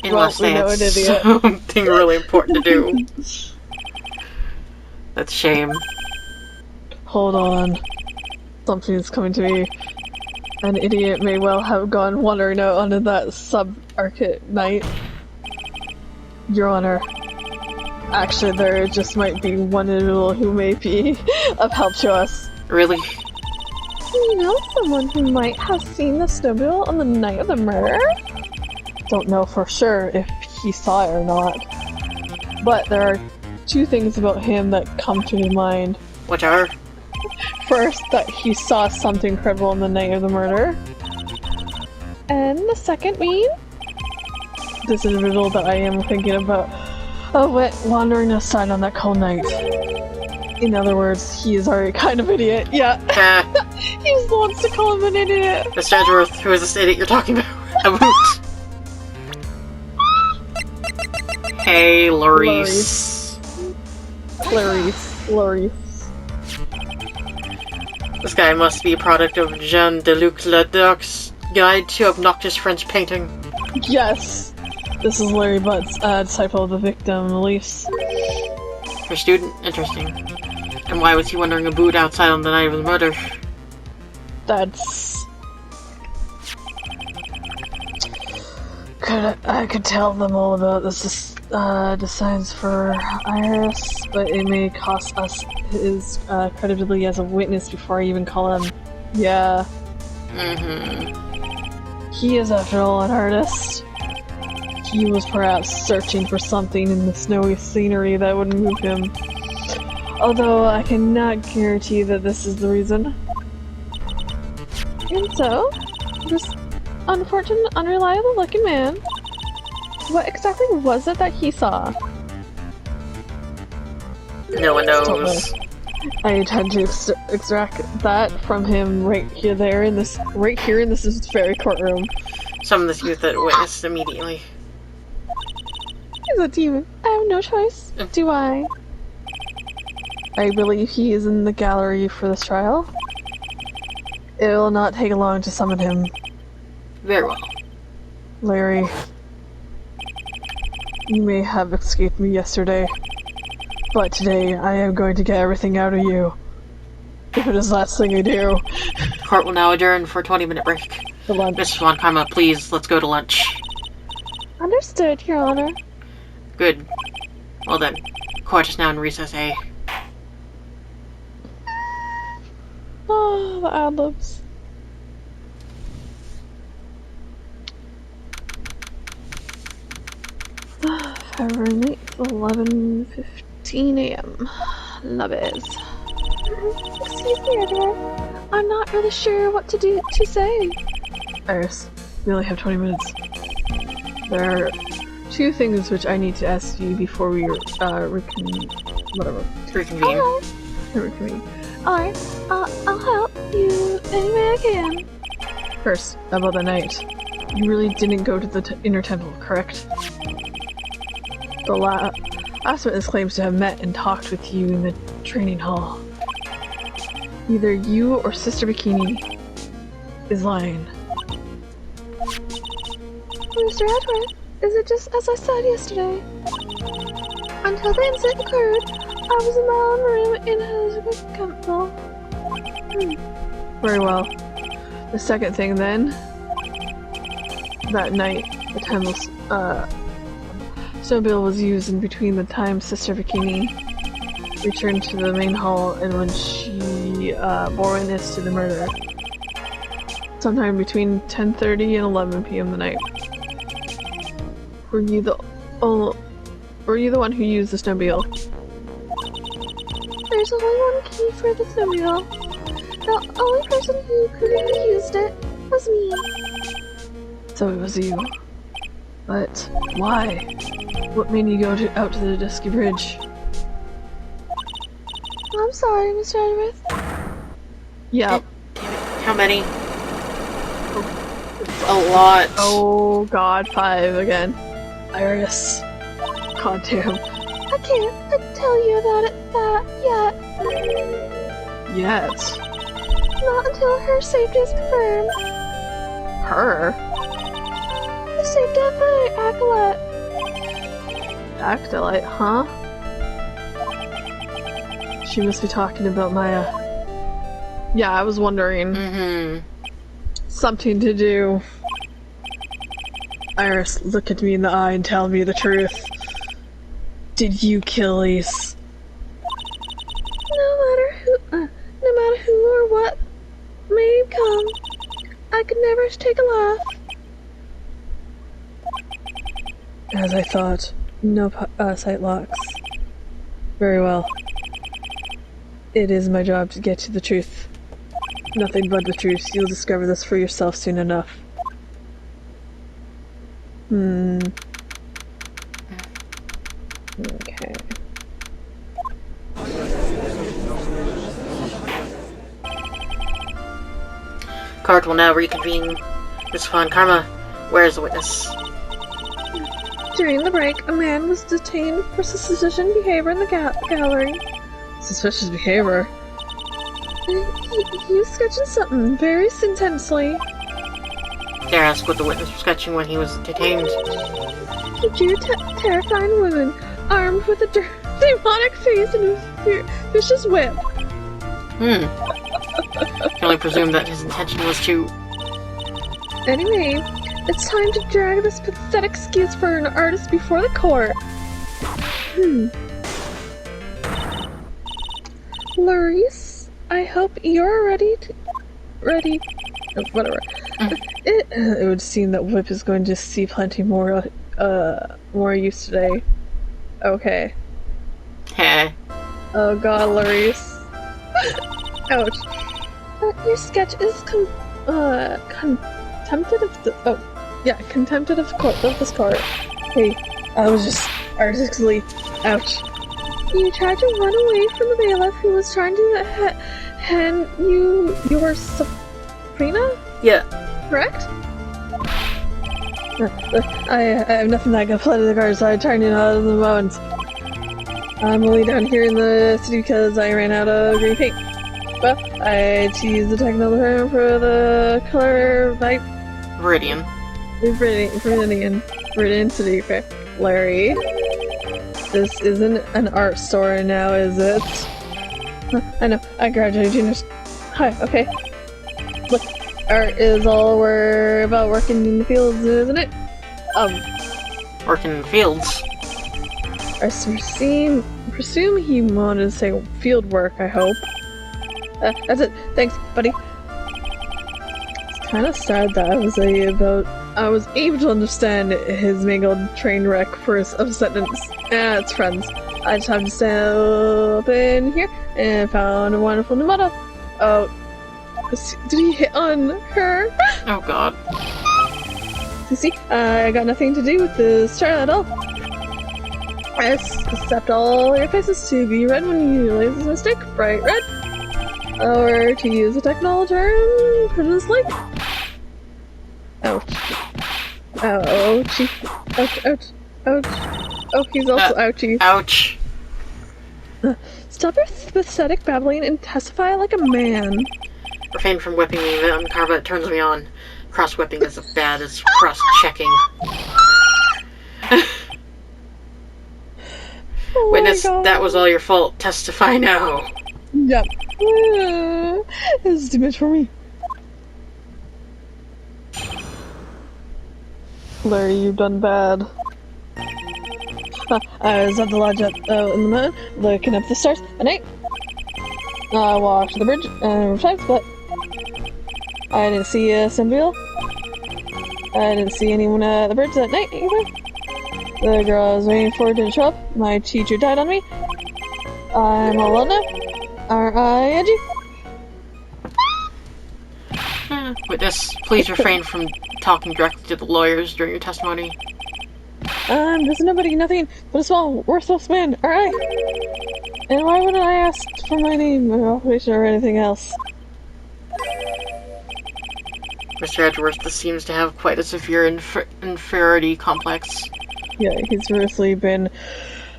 Unless they had something really important to do. That's a shame. Hold on. Something's coming to me. An idiot may well have gone wandering out onto that sub-arcade night. Your Honor. Actually, there just might be one individual who may be of help to us. Really? You know someone who might have seen the snowmobile on the night of the murder? Don't know for sure if he saw it or not. But there are two things about him that come to mind. Which are? First, that he saw something incredible on the night of the murder. And the second being, this individual that I am thinking about went wandering aside on that cold night. In other words, he is already kind of idiot. Yeah. He was the one to call him an idiot. Mr. Edgeworth, who is this idiot you're talking about? Hey, Larice. Larice. This guy must be a product of Jean de Luc Ledoc's Guide to Obnoxious French Painting. Yes. This is Larry Butt's disciple of the victim, Elise. Her student? Interesting. And why was he wandering a boot outside on the night of the murder? That's... I could tell them all about this designs for Iris, but it may cost us his credibility as a witness before I even call him. Yeah. He is, after all, an artist. He was perhaps searching for something in the snowy scenery that would move him. Although I cannot guarantee that this is the reason. And so, this unfortunate, unreliable-looking man, what exactly was it that he saw? No one knows. I intend to extract that from him right here in this very courtroom. Summon this youth that witnessed immediately. He's a demon. I have no choice, do I? I believe he is in the gallery for this trial. It will not take long to summon him. Very well. Larry, you may have escaped me yesterday, but today I am going to get everything out of you. If it is the last thing I do. Court will now adjourn for a 20-minute break. For lunch. Mrs. Von Karma, please, let's go to lunch. Understood, Your Honor. Good. Well then, court is now in recess, eh? Oh, the ad-libs. February 9th, 11:15 a.m. Love it. Excuse me, Edward. I'm not really sure what to say. Iris, we only have 20 minutes. There are two things which I need to ask you before we reconvene. Alright, I'll help you any way I can. First, about the night. You really didn't go to the inner temple, correct? The last witness claims to have met and talked with you in the training hall. Either you or Sister Bikini is lying. Mr. Edward, is it just as I said yesterday? Until the incident occurred, I was in my own room in his temple. Very well. The second thing then, that night, the temple's snowmobile was used in between the time Sister Bikini returned to the main hall and when she bore witness to the murder. Sometime between 10:30 and 11 p.m. the night. Were you the one who used the snowmobile? There's only one key for the snowmobile. The only person who could have used it was me. So it was you. But why? What made you go out to the Dusky Bridge? I'm sorry, Mr. Edgeworth. Yeah. How many? A lot. Oh god, 5 again. Iris. God damn. I can't tell you about that yet. Yet. Not until her safety is confirmed. Her? The safety of the acolyte. Acolyte, huh? She must be talking about Maya. Yeah, I was wondering. Mm-hmm. Something to do. Iris, look at me in the eye and tell me the truth. Did you kill Elise? No matter who or what may come, I could never take a laugh. As I thought, no sight locks. Very well. It is my job to get to the truth. Nothing but the truth. You'll discover this for yourself soon enough. Okay. Court will now reconvene. Miss Von Karma, where is the witness? During the break, a man was detained for suspicious behavior in the gallery. Suspicious behavior? He was sketching something very intensely. Dare ask what the witness was sketching when he was detained. He drew a terrifying woman, armed with a demonic face and a vicious whip. Can only presume that his intention was to... Anyway, it's time to drag this pathetic excuse for an artist before the court. Larice, I hope you're ready. Whatever. It would seem that Whip is going to see plenty more use today. Okay. Heh. Oh god, Larice. Ouch. Your sketch is Contempted of this court. Hey, I was just artistically... Ouch. You tried to run away from the bailiff who was trying to hand you your Sabrina? Yeah. Correct? I have nothing that can play to the guard, so I turned it out of the moment. I'm only down here in the city because I ran out of green paint. Well, I had to use the technical term for the color light. Viridian. Viridian City, okay. Larry. This isn't an art store now, is it? I know, I graduated juniors. Hi, okay. Look, art is all we're about working in the fields, isn't it? Working in the fields. I presume he wanted to say field work, I hope. That's it. Thanks, buddy. It's kind of sad that I was able to understand his mangled train wreck for a sentence. It's friends. I just have to step in here and found a wonderful new model. Oh, did he hit on her? Oh god. You see, I got nothing to do with this child at all. Yes, except all your faces to be red when you realize it's a mistake. Bright red. Or to use a technical term, prisoners like. Ouch. Ouchie. Ouch. Oh, he's also ouchie. Ouch. Stop your pathetic babbling and testify like a man. Refrain from whipping me, then Carva turns me on. Cross-whipping is as bad as cross-checking. Oh Witness, that was all your fault. Testify now. Yep. This is too much for me. Larry, you've done bad. I was at the lodge in the mountain, looking up the stars at night. I walked to the bridge and reflected, but I didn't see a symbol. I didn't see anyone at the bridge that night either. The girl I was waiting for didn't show up. My teacher died on me. I'm all alone now. Aren't I, Angie? Witness, please refrain from talking directly to the lawyers during your testimony. There's nobody, nothing but a small, worthless man, alright? And why wouldn't I ask for my name or occupation or anything else? Mr. Edgeworth, this seems to have quite a severe inferiority complex. Yeah, he's seriously been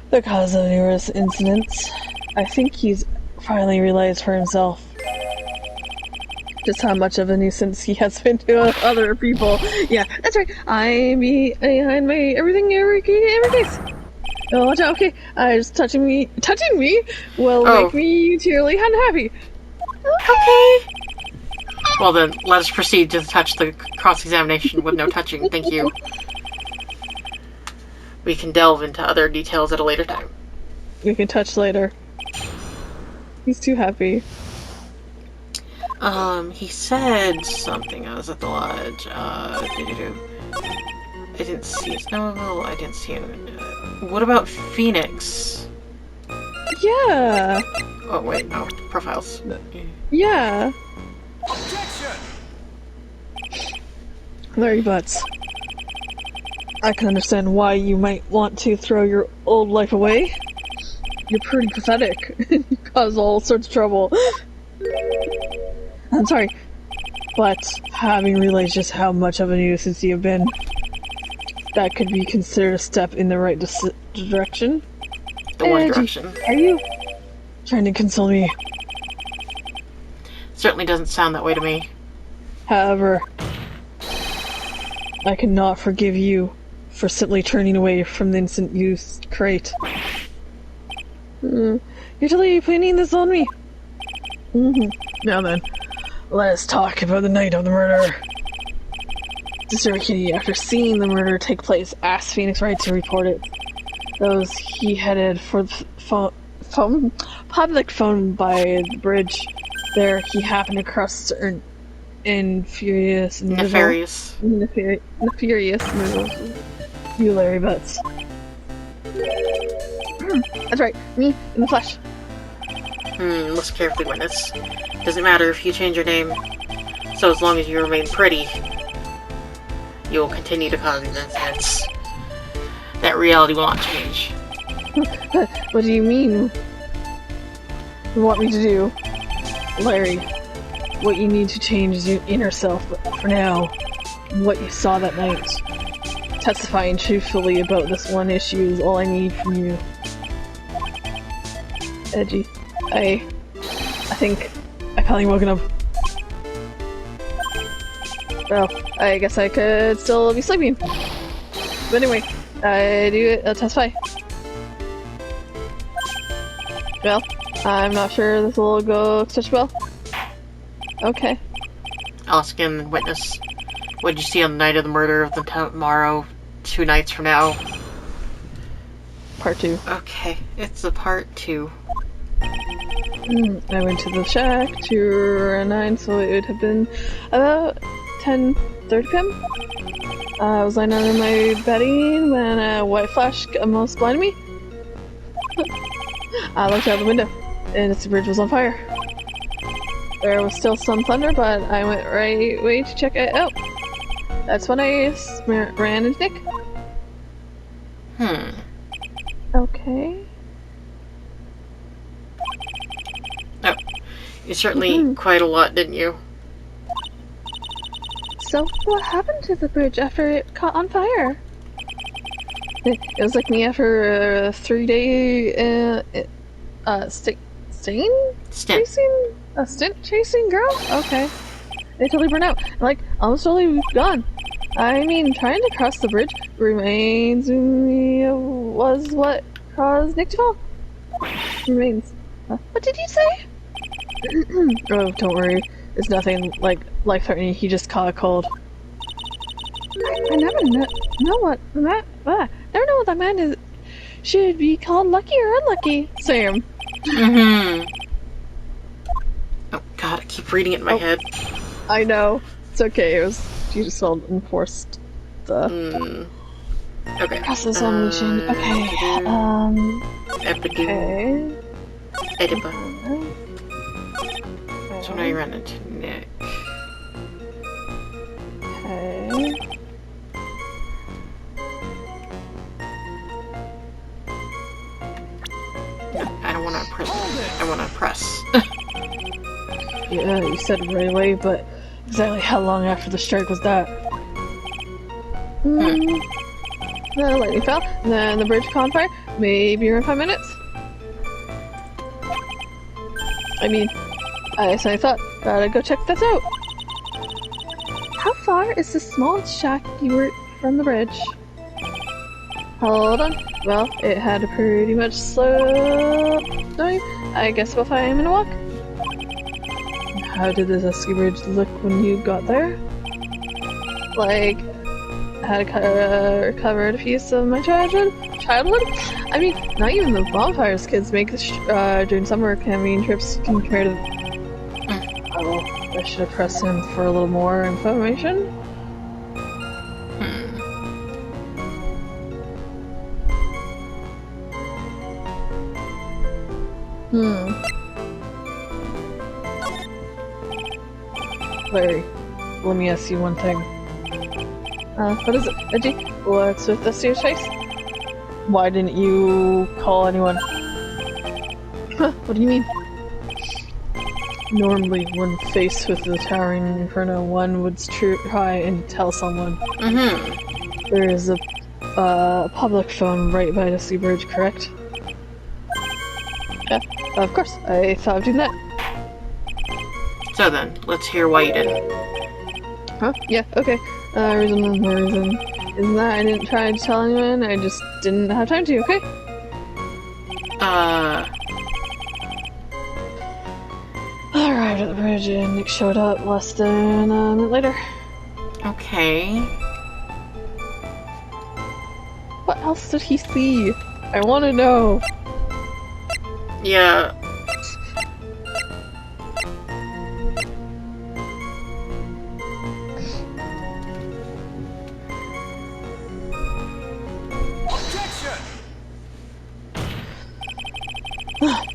the cause of numerous incidents. I think he's finally realized for himself just how much of a nuisance he has been to other people. Yeah, that's right. I be behind my every case. Oh, watch out. Okay, just touching me will make me eternally unhappy. Okay. Well then, let us proceed to touch the cross-examination with no touching. Thank you. We can delve into other details at a later time. We can touch later. He's too happy. He said something. I was at the lodge. I didn't see his novel. I didn't see him. What about Phoenix? Yeah. Oh wait, no. Profiles. Yeah. Objection! Larry Butts. I can understand why you might want to throw your old life away. You're pretty pathetic. You cause all sorts of trouble. I'm sorry, but having realized just how much of a nuisance you've been, that could be considered a step in the right direction. The one direction. Are you trying to console me? Certainly doesn't sound that way to me. However, I cannot forgive you for simply turning away from the instant you crate. You're totally planning this on me. Now then, let us talk about the night of the murder. Sister Kitty, after seeing the murder take place, asked Phoenix Wright to report it. Thus, he headed for the public phone by the bridge. There, he happened to cross an nefarious individual. You Larry Butts. That's right, me in the flesh. Listen carefully, witness. Doesn't matter if you change your name, so as long as you remain pretty, you will continue to cause these incidents. That reality will not change. What do you mean? You want me to do? Larry, what you need to change is your inner self, but for now, what you saw that night. Testifying truthfully about this one issue is all I need from you. Edgy. I think I finally woken up. Well, I guess I could still be sleeping. But anyway, I'll testify. Well, I'm not sure this will go such well. Okay. I'll ask him, witness. What did you see on the night of the murder of the tomorrow, 2 nights from now? Part 2. Okay, it's a part 2. I went to the shack to around 9, so it would have been about 10:30 p.m. I was lying under my bedding when a white flash almost blinded me. I looked out the window, and the bridge was on fire. There was still some thunder, but I went right away to check it out. That's when I ran into Nick. Okay. Oh, you certainly quite a lot, didn't you? So, what happened to the bridge after it caught on fire? It was like me after a 3-day stint chasing girl? Okay. They totally burned out. Like, almost totally gone. I mean, trying to cross the bridge remains was what caused Nick to fall. Remains. What did you say? Oh, don't worry. It's nothing like life-threatening. He just caught a cold. I never know what that man is. Should be called lucky or unlucky. Sam. Oh god, I keep reading it in my head. I know. It's okay. You just felt enforced. Okay. Cross-examination. Okay. Okay. Ediba. So now you run into Nick. Okay. I don't want to press. I want to press. Yeah, you said it right away, but exactly how long after the strike was that? The lightning fell, and then the bridge caught on fire. Maybe around 5 minutes. I mean, I thought, gotta go check this out. How far is the small shack you were from the bridge? Hold on. Well, it had a pretty much slow going. I guess about 5 minute walk. How did this ski bridge look when you got there? Like, I had recovered a piece of my childhood? I mean, not even the bonfires kids make during summer camping trips compared to... Oh, I should have pressed him for a little more information. Larry, let me ask you one thing. What is it, Edgy? What's with this to your face? Why didn't you call anyone? Huh, what do you mean? Normally, when faced with the towering inferno, one would try and tell someone. There is a public phone right by the sea bridge, correct? Yeah, of course. I thought of doing that. So then, let's hear why you didn't. Huh? Yeah, okay. Reason isn't that I didn't try to tell anyone, I just didn't have time to, okay? Arrived at the bridge and Nick showed up less than a minute later. Okay. What else did he see? I want to know. Yeah.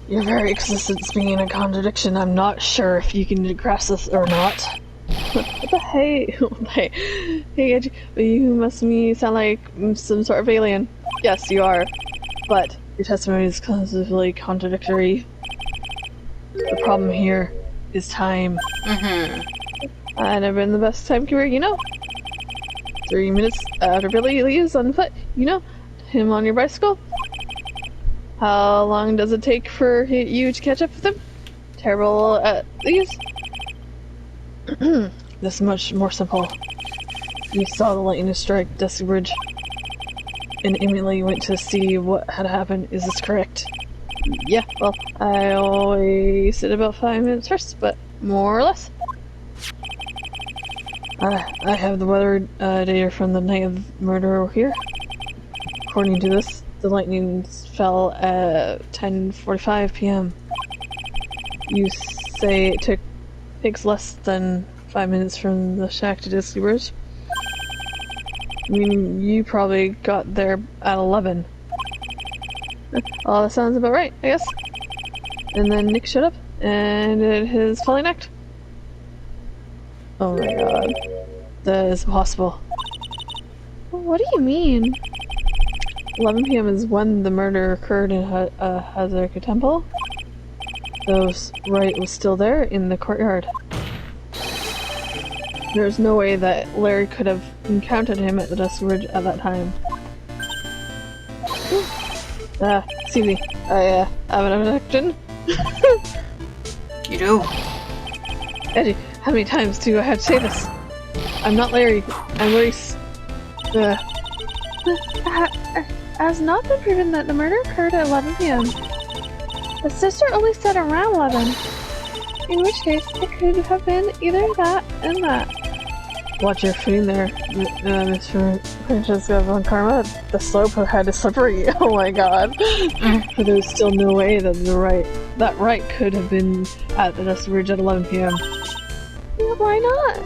Your very existence being a contradiction. I'm not sure if you can grasp this or not. What the hey? Hey, Edgy, you must sound like some sort of alien. Yes, you are. But your testimony is constantly contradictory. The problem here is time. I've never been the best timekeeper, you know. 3 minutes after Billy leaves on foot, you know. Him on your bicycle. How long does it take for you to catch up with him? Terrible at these? This is much more simple. You saw the lightning strike Dusty Bridge and immediately went to see what had happened. Is this correct? Yeah, well, I always sit about 5 minutes first, but more or less. I have the weather data from the night of the murder over here. According to this, the lightning fell at 10:45 p.m. You say it takes less than 5 minutes from the shack to Disney Bridge? I mean, you probably got there at 11. Oh, that sounds about right, I guess. And then Nick showed up and did his falling act. Oh my god. That is impossible. What do you mean? 11 p.m. is when the murder occurred in Hazarika Temple. Though Wright was still there in the courtyard. There's no way that Larry could have encountered him at the Dusty Bridge at that time. Excuse me. I have an objection. You do? Eddie, how many times do I have to say this? I'm not Larry. I'm Larry's... Has not been proven that the murder occurred at 11 p.m. The sister only said around 11. In which case, it could have been either that and that. Watch your footing there, Mr. Francesco von Karma. The slope had is slippery. Oh my god. But there's still no way that Wright could have been at the Dusty Bridge at 11 p.m. Why not?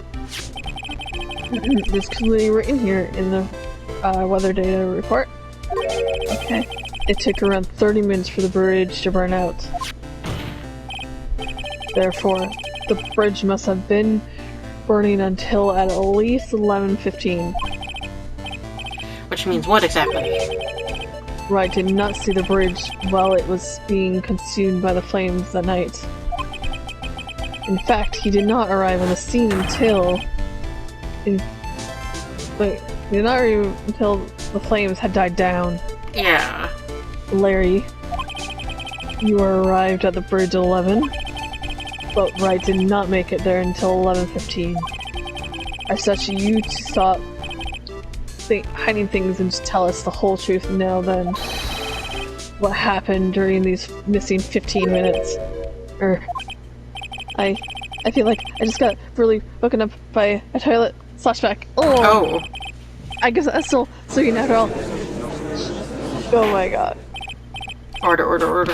There's clearly written here in the weather data report. Okay. It took around 30 minutes for the bridge to burn out. Therefore, the bridge must have been burning until at least 11:15. Which means what exactly? Wright did not see the bridge while it was being consumed by the flames that night. In fact, he did not arrive on the scene until... he did not arrive until the flames had died down. Yeah. Larry, you arrived at the bridge at 11, but Wright did not make it there until 11:15. As such, you two stop hiding things and just tell us the whole truth now then. What happened during these missing 15 minutes? I feel like I just got really woken up by a toilet flashback. Oh. I guess that's still sleeping after all. Oh my god. Order.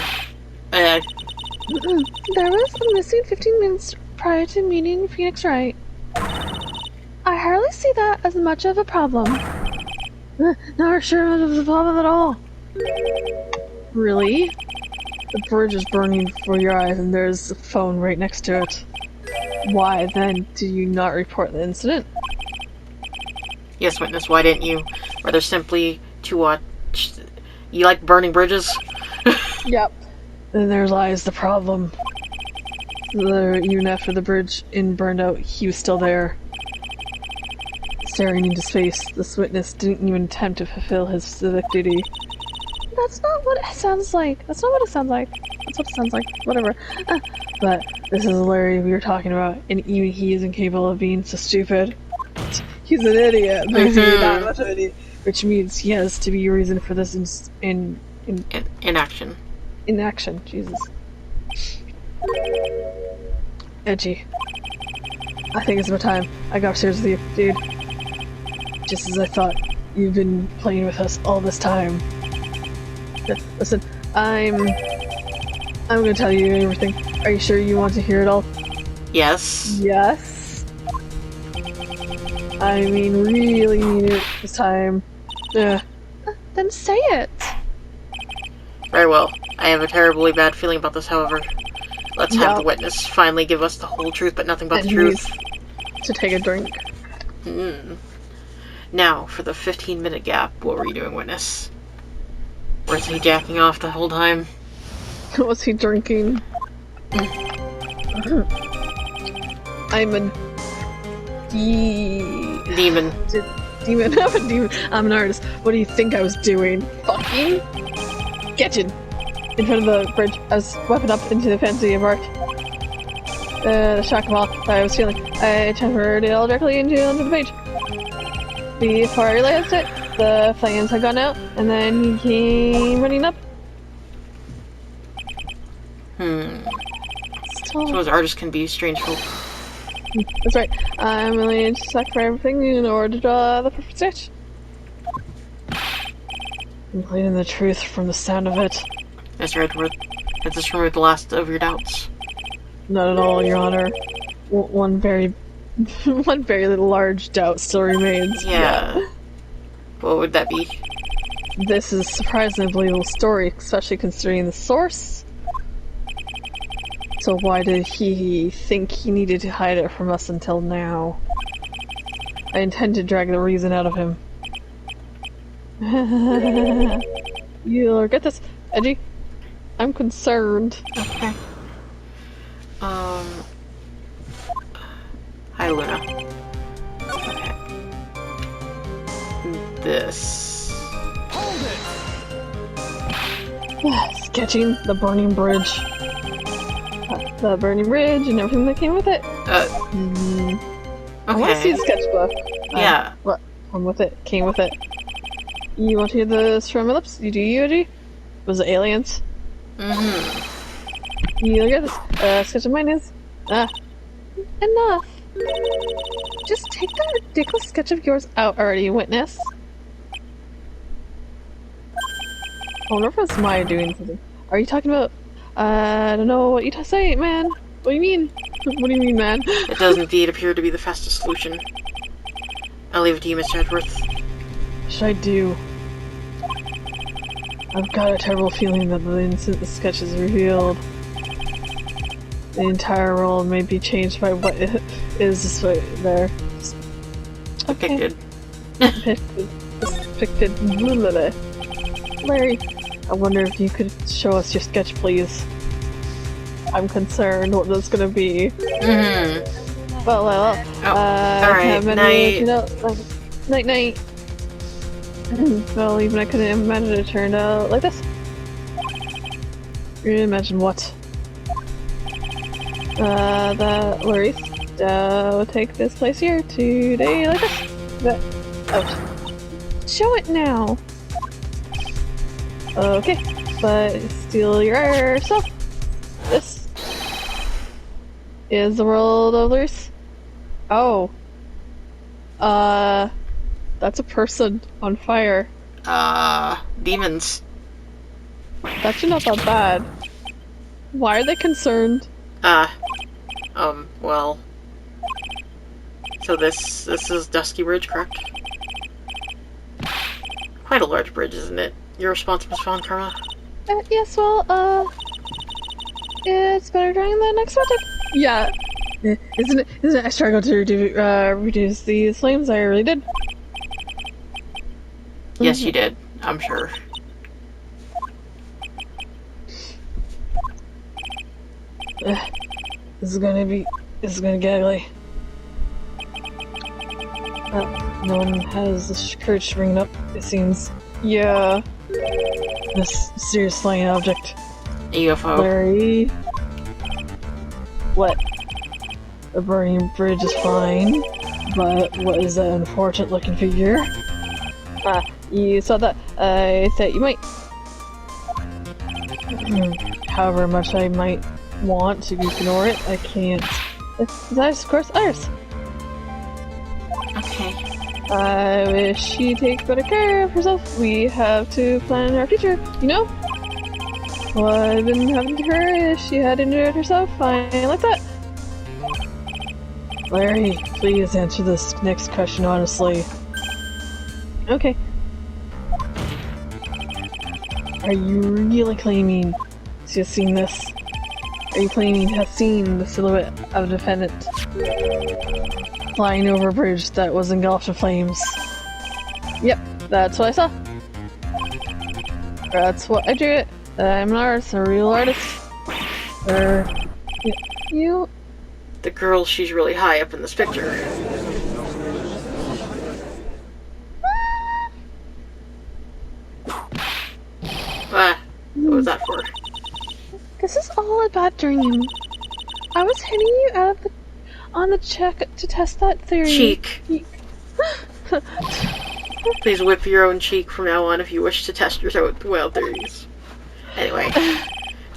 There was a missing 15 minutes prior to meeting Phoenix Wright. I hardly see that as much of a problem. Not sure much of the problem at all. Really? The bridge is burning before your eyes and there's a phone right next to it. Why then did you not report the incident? Yes, witness, why didn't you? Rather simply to watch... You like burning bridges? Yep. Then there lies the problem. Even after the bridge burned out, he was still there. Staring into space, this witness didn't even attempt to fulfill his civic duty. That's not what it sounds like. That's not what it sounds like. That's what it sounds like. Whatever. But this is Larry we were talking about, and even he is incapable of being so stupid. He's an idiot, basically that much of an idiot. Which means he has to be a reason for this inaction. Inaction, Jesus. Edgy. I think it's about time I got upstairs with you, dude. Just as I thought, you've been playing with us all this time. Listen, I'm gonna tell you everything. Are you sure you want to hear it all? Yes. Yes? I mean, really mean it this time. Then say it. Very well. I have a terribly bad feeling about this, however. Let's have the witness finally give us the whole truth, but nothing but the truth. To take a drink. Now, for the 15-minute gap, what were you doing, witness? Was he jacking off the whole time? Was he drinking? I'm a demon. Demon. I'm a demon. I'm an artist. What do you think I was doing? Fucking sketching in front of the bridge. I was weapon up into the fantasy of art. The shock of all that I was feeling. I transferred it all directly onto the page. Before I realized it, the flames had gone out, and then he came running up. Suppose artists can be strange folk. That's right. I'm willing to sacrifice everything in order to draw the perfect sketch. Including the truth from the sound of it. Mr. Edward, has this removed the last of your doubts? Not at all, Your Honor. One very large doubt still remains. Yeah. What would that be? This is a surprisingly believable story, especially considering the source. So why did he think he needed to hide it from us until now? I intend to drag the reason out of him. You'll get this, Edgy. I'm concerned. Okay. Hi, Luna. Okay. This. Hold it! Sketching the burning bridge. The burning bridge and everything that came with it. Okay. I want to see the sketchbook. Yeah. What? Came with it. You want to hear this from my lips? You do, Edgy? Was it aliens? You look at this. Sketch of mine is. Enough. Just take that ridiculous sketch of yours out already, witness. I wonder if it's Maya doing something. Are you talking about? I don't know what you say, man. What do you mean? What do you mean, man? It does indeed appear to be the fastest solution. I'll leave it to you, Mr. Edworth. should I do? I've got a terrible feeling that the instant the sketch is revealed, the entire world may be changed by what is right there. Depicted. Depicted. Larry, I wonder if you could show us your sketch, please. I'm concerned what that's gonna be. Mm-hmm. Well, alright, night. Night. Well, even I couldn't imagine it turned out like this. You didn't imagine what? That Larry would take this place here today like this. Out. Show it now! Okay, but steal your stuff. This is the world of Lurs. Oh. That's a person on fire. Demons. That's actually not that bad. Why are they concerned? Well. So this is Dusky Bridge, correct? Quite a large bridge, isn't it? Your response, Miss Von Karma? Yes, well, it's better during the next project. Yeah. Isn't it? I struggled to reduce these flames. I really did. Yes, you did. I'm sure. This is gonna get ugly. No one has the courage to bring it up, it seems. Yeah. This mysterious flying object. UFO. Larry. What? The burning bridge is fine, but what is that unfortunate looking figure? You saw that. I thought you might. However much I might want to ignore it, I can't. It's Iris, of course, Iris! Okay. I wish she'd take better care of herself. We have to plan our future, you know? What had been happening to her if she had injured herself? Fine, like that. Larry, please answer this next question honestly. Okay. Are you really claiming to have seen this? Are you claiming to have seen the silhouette of a defendant flying over a bridge that was engulfed in flames? Yep, that's what I saw. That's what I drew it. I'm an artist, a real artist. You... The girl, she's really high up in this picture. What was that for? This is all a bad dream. I was hitting you out of on the check to test that theory. Cheek. Please whip your own cheek from now on if you wish to test your wild theories. Anyway,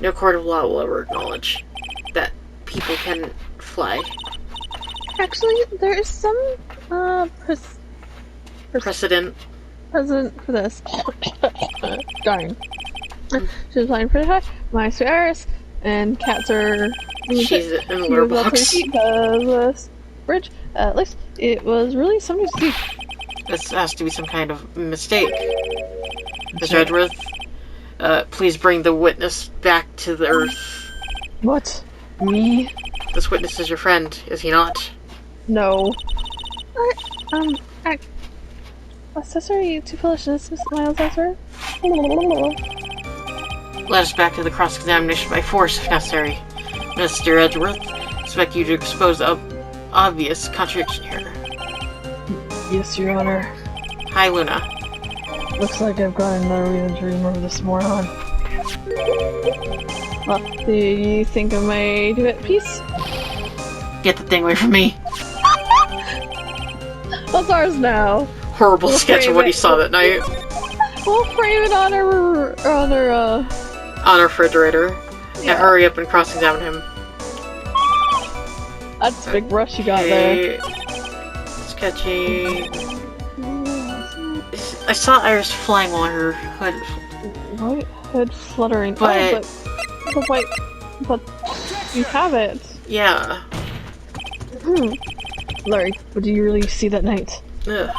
no court of law will ever acknowledge that people can fly. Actually, there is some Precedent. Precedent for this. Darn. She was flying pretty high. My sweet Iris, and cats are. She's in the litter box. This bridge. At least it was really something to see. This has to be some kind of mistake. Mr. Edgeworth, please bring the witness back to the Earth. What? Me? This witness is your friend, is he not? No. Accessory to foolishness, Miss Miles Ezra. Let us back to the cross-examination by force, if necessary. Mr. Edgeworth, I expect you to expose the obvious contradiction here. Yes, Your Honor. Hi, Luna. Looks like I've got another reason to remember this moron. Well, do you think I may do it, piece? Get the thing away from me. That's ours now. Horrible sketch of what he saw that night. We'll frame it on our on our refrigerator. Yeah. And hurry up and cross-examine him. That's a big rush you got there. Sketchy. I saw Iris flying while her hood. Right, hood fluttering. But but you have it. Yeah. Larry, what did you really see that night? Ugh.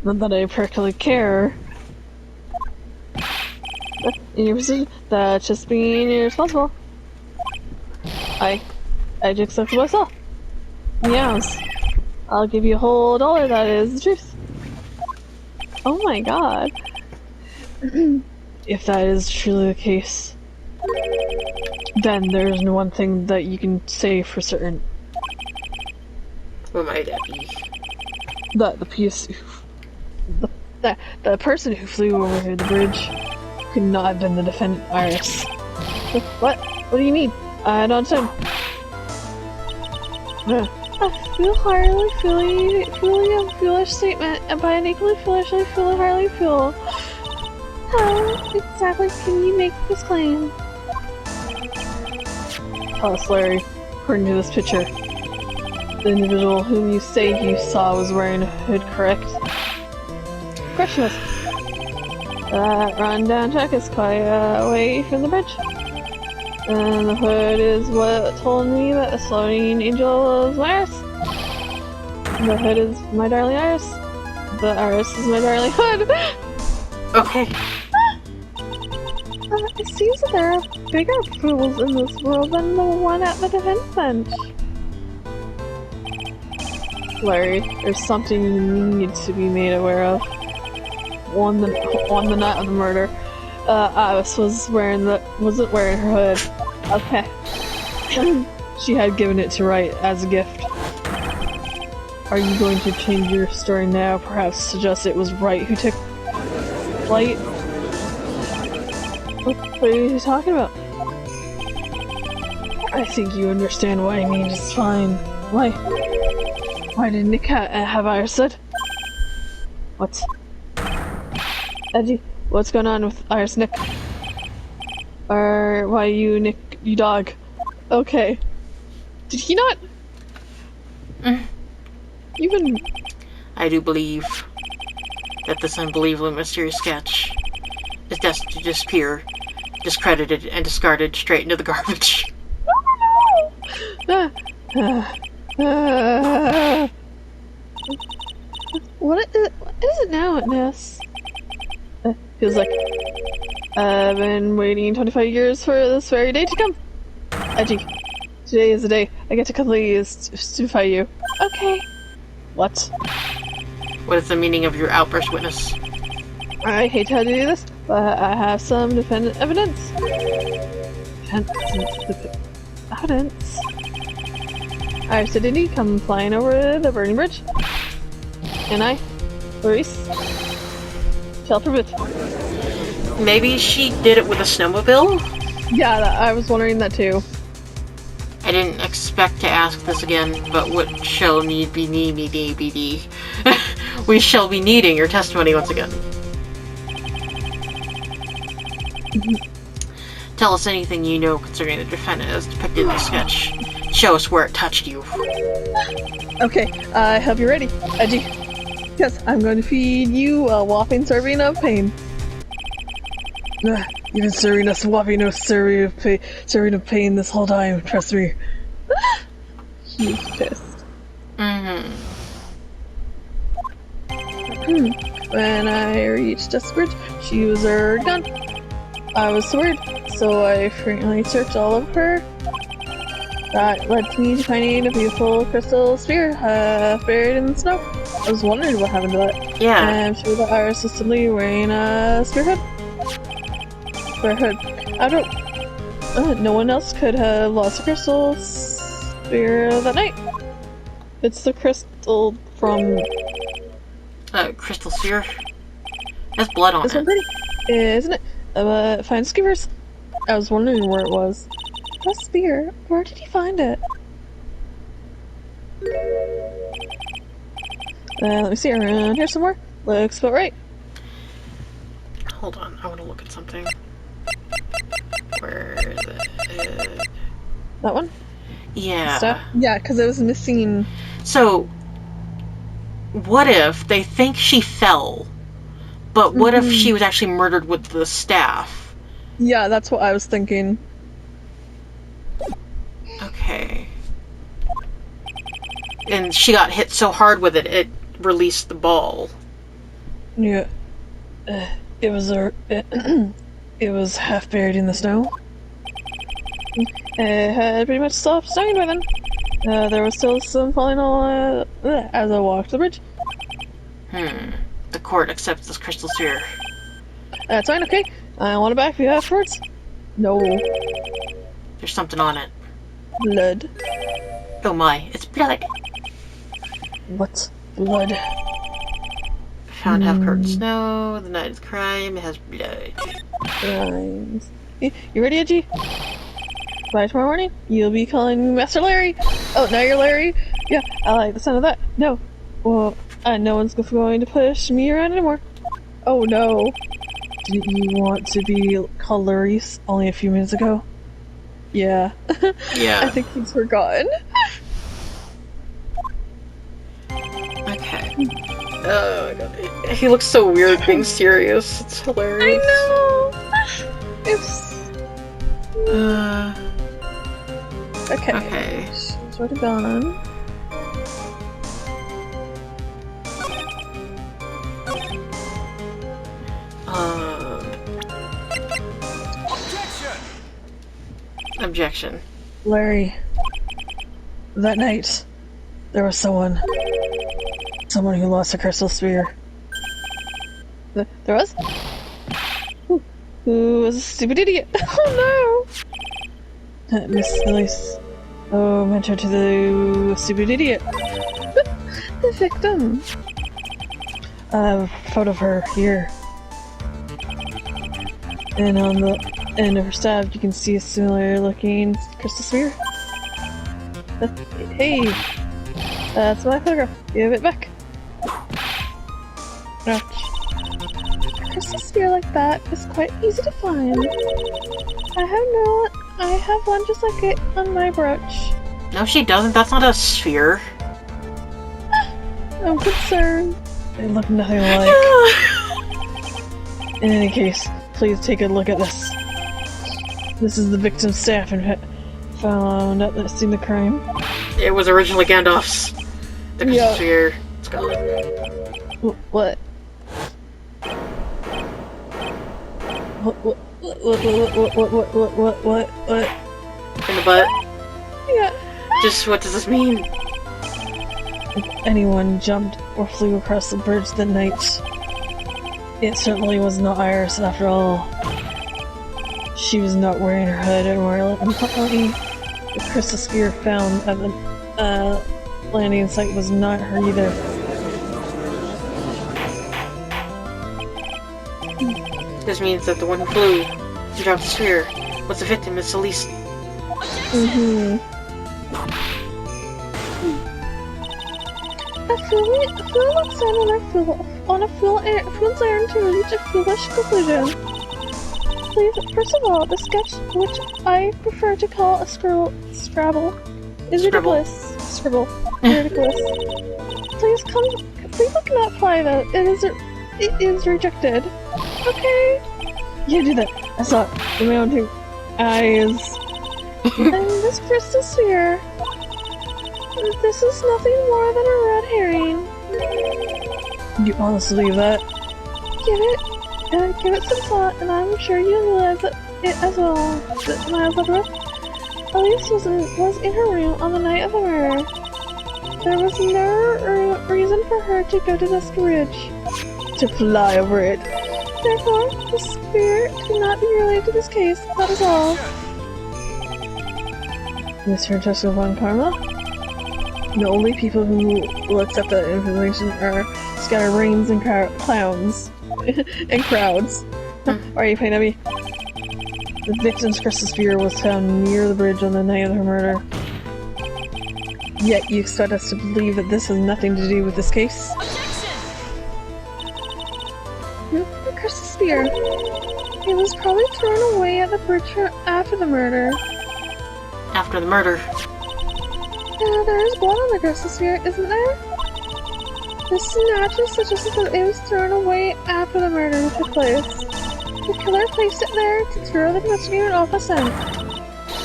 Not that I particularly care. In your position, that's just being irresponsible. I just accept myself. Meows. I'll give you a whole $1, that is the truth. Oh my god. If that is truly the case, then there's no one thing that you can say for certain. What might that be? That the person who flew over the bridge could not have been the defendant, Iris. What? What do you mean? I don't understand. I feel hardly feeling a foolish statement, and by an equally foolishly hardly feel. How exactly can you make this claim? Tell us, Larry, according to this picture, the individual whom you say you saw was wearing a hood, correct? Of course she was. That rundown check is quite away from the bridge. And the hood is what told me that the floating angel was my Iris. The hood is my darling Iris. The Iris is my darling hood. Okay. It seems that there are bigger fools in this world than the one at the defense bench. Larry, there's something you need to be made aware of. On the night of the murder, Iris wasn't wearing her hood. Okay. She had given it to Wright as a gift. Are you going to change your story now? Perhaps suggest it was Wright who took flight? What are you talking about? I think you understand what I mean just fine. Why didn't Nick have Iris said? What? Eddie, what's going on with Iris Nick? Or why you Nick, you dog? Okay. Did he not? Even... I do believe that this unbelievably mysterious sketch is destined to disappear, discredited, and discarded straight into the garbage. What is it now, Ness? Feels like I've been waiting 25 years for this very day to come. Edgy, today is the day I get to completely stupefy you. Okay. What? What is the meaning of your outburst, witness? I hate to do this, but I have some defendant evidence. Evidence? Iris did indeed come flying over the burning bridge. And I, Maurice, shall prove it. Maybe she did it with a snowmobile? Yeah, I was wondering that too. I didn't expect to ask this again, but what shall need be. We shall be needing your testimony once again. Tell us anything you know concerning the defendant as depicted in the sketch. Show us where it touched you. Okay, I hope you're ready. Edgy. Yes, I'm going to feed you a whopping serving of pain. You've been serving us a whopping serving of pain this whole time, trust me. He's pissed. When I reached Desperate, she used her gun. I was worried, so I frequently searched all over her. That led to me to finding a beautiful crystal spear buried in the snow. I was wondering what happened to that. Yeah. And she was that Iris was simply wearing a spear hood. I don't. No one else could have lost a crystal spear that night. It's the crystal from. Crystal sphere? That's blood on This it. one pretty, isn't it? Find skivers. I was wondering where it was. A spear? Where did he find it? Let me see around here somewhere. Looks about right. Hold on, I want to look at something. Where the... That one? Yeah. Stuff? Yeah, because it was missing. So, what if they think she fell, but what if she was actually murdered with the staff? Yeah, that's what I was thinking. Okay. And she got hit so hard with it, it released the ball. Yeah. It was it was half buried in the snow. It had pretty much stopped snowing by then. There was still some falling on as I walked the bridge. The court accepts this crystal sphere. That's fine, okay. I want it back for you afterwards. No. There's something on it. Blood. Oh my, it's blood. What? Blood. Found half covered in snow. The night of the crime. It has blood. Crimes. You ready, Edgy? By tomorrow morning, you'll be calling me Master Larry. Oh, now you're Larry? Yeah, I like the sound of that. No. Well, no one's going to push me around anymore. Oh no. Didn't you want to be called Larry only a few minutes ago? Yeah. Yeah. I think he's forgotten. Okay. Oh my god. He looks so weird being serious. It's hilarious. I know. It's okay. Okay. She's already gone. Objection. Larry, that night, there was someone who lost a crystal sphere. There was? Who was a stupid idiot? Oh no! Miss Elise. Oh, mentor to the stupid idiot. The victim. A photo of her here. And on the end of her stab, you can see a similar looking crystal sphere. Hey! That's my photograph. Give it back. Ouch. A crystal sphere like that is quite easy to find. I have one just like it on my brooch. No, she doesn't. That's not a sphere. I'm concerned. They look nothing alike. In any case, please take a look at this. This is the victim's staff and found at the scene of the crime. It was originally Gandalf's. The crystal sphere. It's gone. What? What? In the butt? Yeah. Just what does this mean? If anyone jumped or flew across the bridge that night, it certainly was not Iris after all. She was not wearing her hood and importantly, the crystal sphere found at the landing site was not her either. This means that the one who flew and dropped the sphere was the victim, Miss Elise. A fool looks down on a fool's errand to reach a foolish conclusion. Please, first of all, the sketch, which I prefer to call a scrabble, is ridiculous. Scribble. Ridiculous. Please look not apply that. It is rejected. Okay. Yeah, do that. I saw it with my own two eyes. And this crystal sphere. This is nothing more than a red herring. You honestly believe that? Give it some thought, and I'm sure you realize it as well. Miles Everett. Elise was in her room on the night of the murder. There was no reason for her to go to this bridge. To fly over it. Therefore, the sphere cannot be related to this case. That is all. Miss Francesca von Karma? The only people who will accept that information are scatterbrains and clowns. And crowds. Are you paying at me? The victim's crystal sphere was found near the bridge on the night of her murder. Yet you expect us to believe that this has nothing to do with this case? The crystal sphere. It was probably thrown away at the bridge after the murder. After the murder. There is blood on the crystal sphere, isn't there? This naturally suggests that it was thrown away after the murder took place. The killer placed it there to throw the investigator off a scent,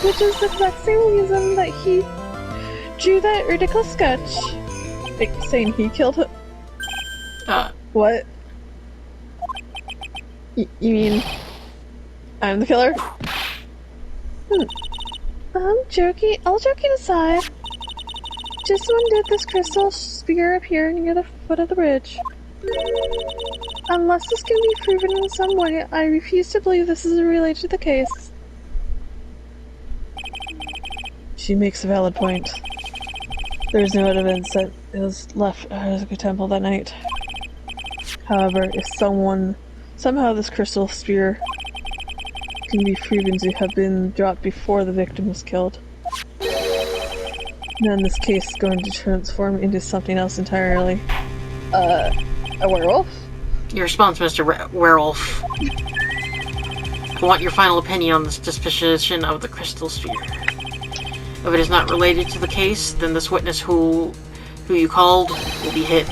which is the exact same reason that he drew that ridiculous sketch. Saying he killed her? Uh, What? You mean I'm the killer? All joking aside, just when did this crystal spear appear near the foot of the bridge? Unless this can be proven in some way, I refuse to believe this is related to the case. She makes a valid point. There's no evidence that it was left at the temple that night. However, if somehow this crystal spear can be proven to have been dropped before the victim was killed, then this case is going to transform into something else entirely. A werewolf? Your response, Mr. Werewolf. I want your final opinion on this disposition of the crystal sphere. If it is not related to the case, then this witness who you called will be hit.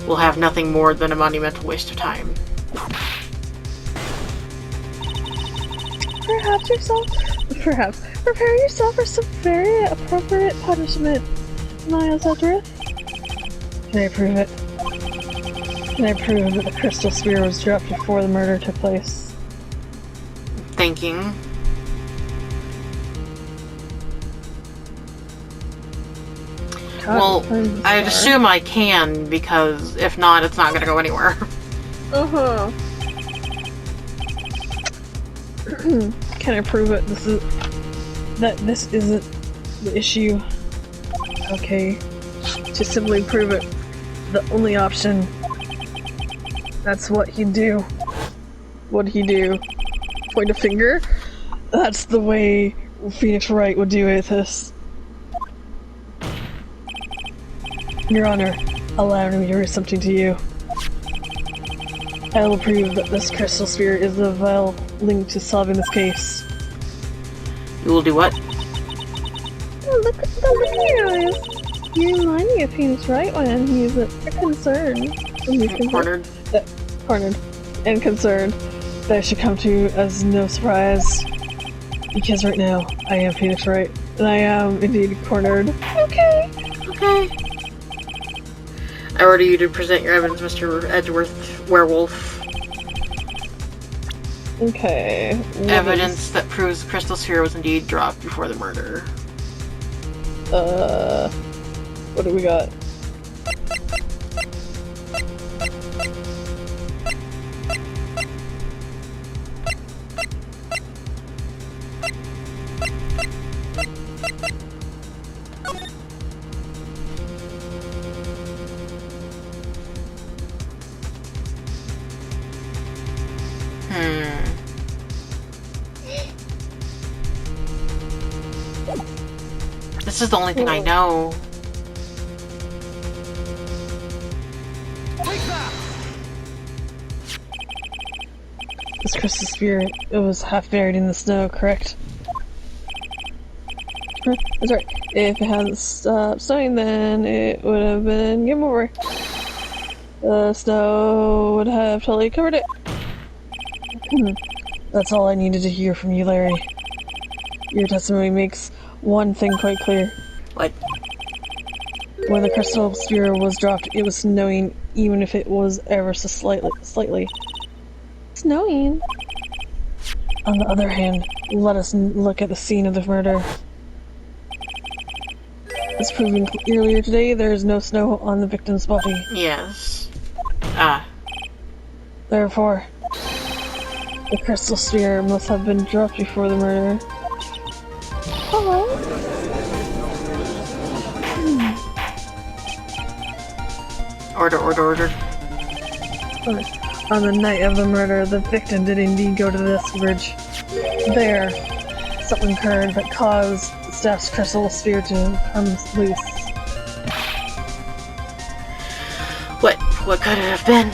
Will have nothing more than a monumental waste of time. Perhaps. Prepare yourself for some very appropriate punishment, Miles Edgeworth. Can I prove it? Can I prove that the crystal spear was dropped before the murder took place? Thinking. Well, I'd assume I can, because if not, it's not gonna go anywhere. Uh-huh. Can I prove it? This isn't the issue. Okay. To simply prove it, the only option. That's what he'd do. What'd he do? Point a finger? That's the way Phoenix Wright would do it, this. Your Honor, allow me to read something to you. I will prove that this crystal sphere is a vital link to solving this case. You will do what? Oh, look at your eyes. You remind me of Phoenix Wright when he's concerned. When he's Cornered. Cornered. And concerned. That should come to you as no surprise. Because right now, I am Phoenix Wright. And I am indeed cornered. Okay. I order you to present your evidence, Mr. Edgeworth, Werewolf. Okay. Evidence that proves the crystal sphere was indeed dropped before the murder. What do we got? This is the only thing I know. This crystal sphere, it was half buried in the snow, correct? That's right. If it hadn't stopped snowing, then it would have been game over. The snow would have totally covered it. That's all I needed to hear from you, Larry. Your testimony makes one thing quite clear. What? When the crystal sphere was dropped, it was snowing, even if it was ever so slightly. Snowing? On the other hand, let us look at the scene of the murder. As proven earlier today, there is no snow on the victim's body. Yes. Therefore, the crystal sphere must have been dropped before the murder. Hello? Order. On the night of the murder, the victim did indeed go to this bridge. There, something occurred that caused Steph's crystal sphere to come loose. What could it have been?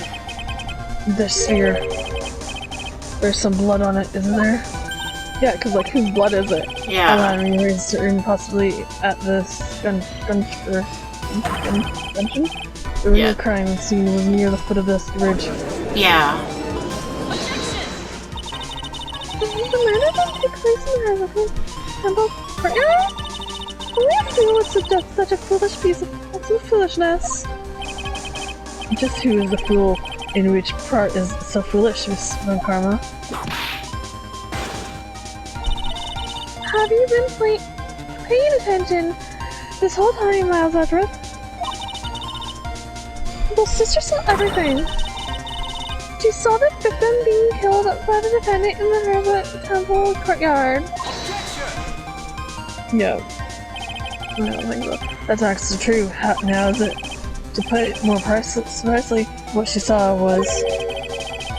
This sphere. There's some blood on it, isn't there? Yeah, because, like, whose blood is it? Yeah. Allowing me to possibly at this gungeon? The real crime scene was near the foot of this bridge. Yeah. Did the murder that took place in her temple partner? Only a fool would suggest such a foolish piece of foolishness. Just who is the fool? In which part is so foolish, Miss Von Karma? Have you been paying attention this whole time, Miles Edgeworth? The sister saw everything. She saw the victim being killed by the defendant in the Hermit Temple courtyard. Yeah. I don't think that's actually true. Now is it? To put it more precisely, what she saw was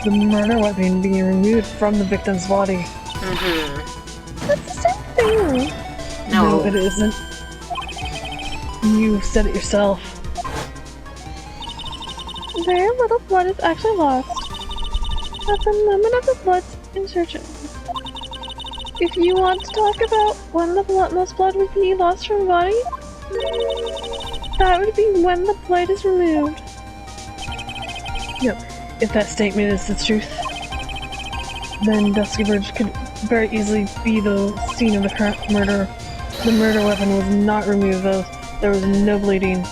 the murder weapon being removed from the victim's body. That's the same thing. No, it isn't. You said it yourself. Very little blood is actually lost at the moment of the blood's insertion. If you want to talk about when the most blood would be lost from the body, that would be when the blade is removed. Yep. If that statement is the truth, then Dusky Verge could very easily be the scene of the current murder. The murder weapon was not removed, though. There was no bleeding.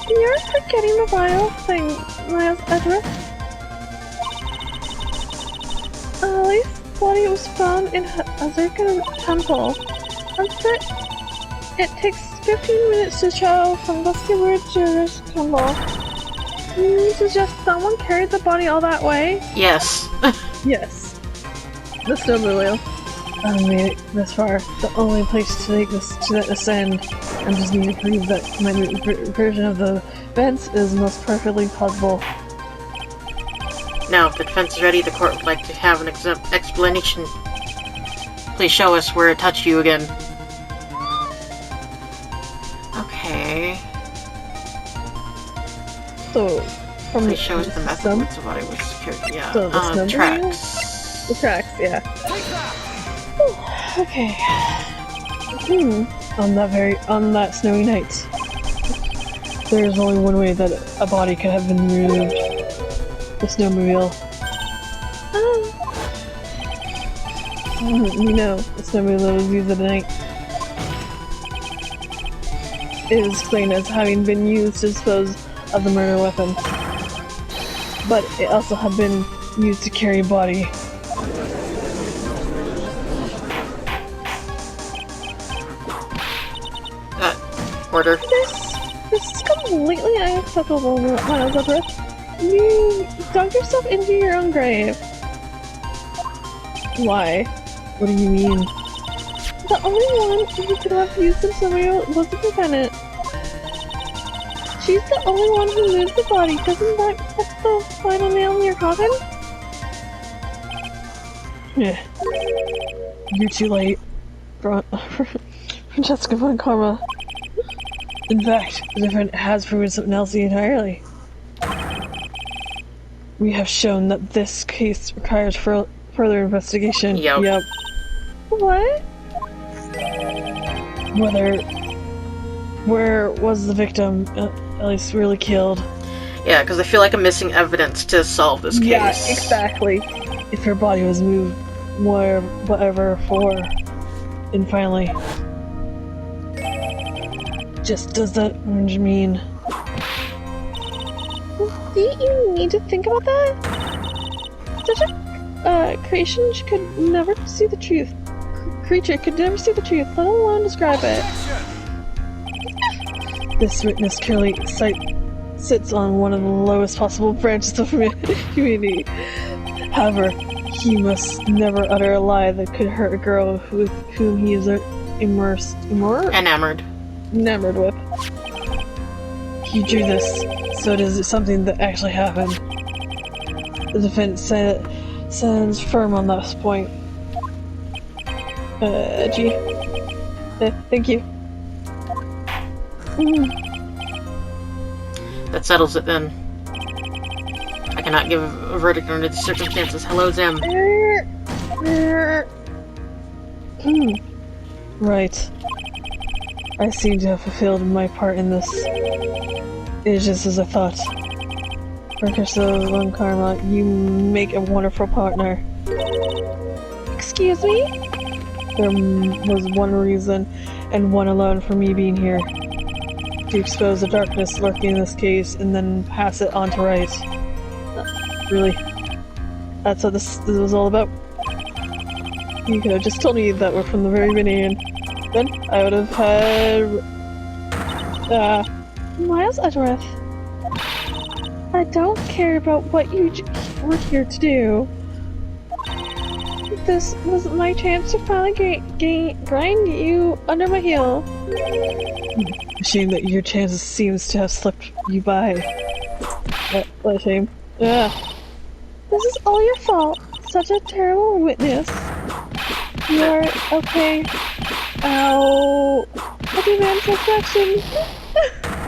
You're forgetting the vile thing, Miles Edgeworth. Ali's body was found in Azurka Temple. It takes 15 minutes to travel from Dusky Verge to this temple. You suggest someone carried the body all that way? Yes. Yes. The snowmobile. I made it this far. The only place to take this to ascend. I just need to prove that my version of the events is most perfectly plausible. Now, if the defense is ready, the court would like to have an explanation. Please show us where it touched you again. Okay. So, from Please show us the method which the body was secured. Yeah. So the tracks. The tracks, yeah. Okay. On that snowy night, there's only one way that a body could have been removed. The snowmobile. You know, the snowmobile was used at night. It is explained as having been used to dispose of the murder weapon. But it also had been used to carry a body. Order. This is completely unacceptable, Miles Edgeworth. You dug yourself into your own grave. Why? What do you mean? The only one who could have used the scenario was the defendant. She's the only one who moved the body. Doesn't that put the final nail in your coffin? Yeah. You're too late. Francesca Von Karma. In fact, the defendant has proven something else entirely. We have shown that this case requires further investigation. Yep. What? Where was the victim, at least really killed? Yeah, because I feel like I'm missing evidence to solve this case. Yeah, exactly. If her body was moved, whatever for, and finally, just does that mean? Do you need to think about that? Such a creation could never see the truth. Creature could never see the truth, let alone describe it. This witness clearly sits on one of the lowest possible branches of humanity. However, he must never utter a lie that could hurt a girl with whom he is enamored with. He drew this, so it is something that actually happened. The defense stands firm on that point. Gee. Thank you. That settles it then. I cannot give a verdict under the circumstances. Hello, Zem. Right. I seem to have fulfilled my part in this. It is just as I thought. Francesca Von Karma, you make a wonderful partner. Excuse me? There was one reason, and one alone, for me being here. to expose the darkness lurking in this case and then pass it on to Wright. Really? That's what this was all about? You could have just told me that we're from the very beginning, then I would have had... Miles Edgeworth, I don't care about what you were here to do. This was my chance to finally grind you under my heel. A shame that your chances seems to have slipped you by. What a shame. Yeah. This is all your fault. Such a terrible witness. You are okay. Ow. I demand satisfaction.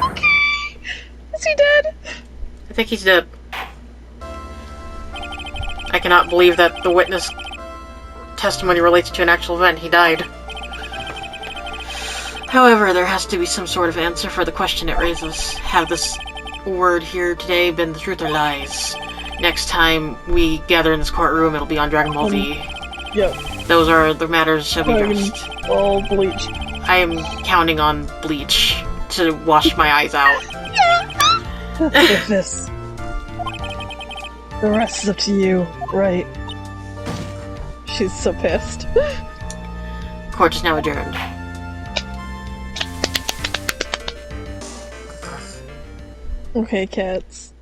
Okay. Is he dead? I think he's dead. I cannot believe that the witness testimony relates to an actual event. He died. However, there has to be some sort of answer for the question it raises. Have this word here today been the truth or lies? Next time we gather in this courtroom, it'll be on Dragon Ball Z. Yep. Those are the matters shall be addressed. All Bleach. I am counting on Bleach to wash my eyes out. With this. The rest is up to you, right? She's so pissed. Court is now adjourned. Okay, cats.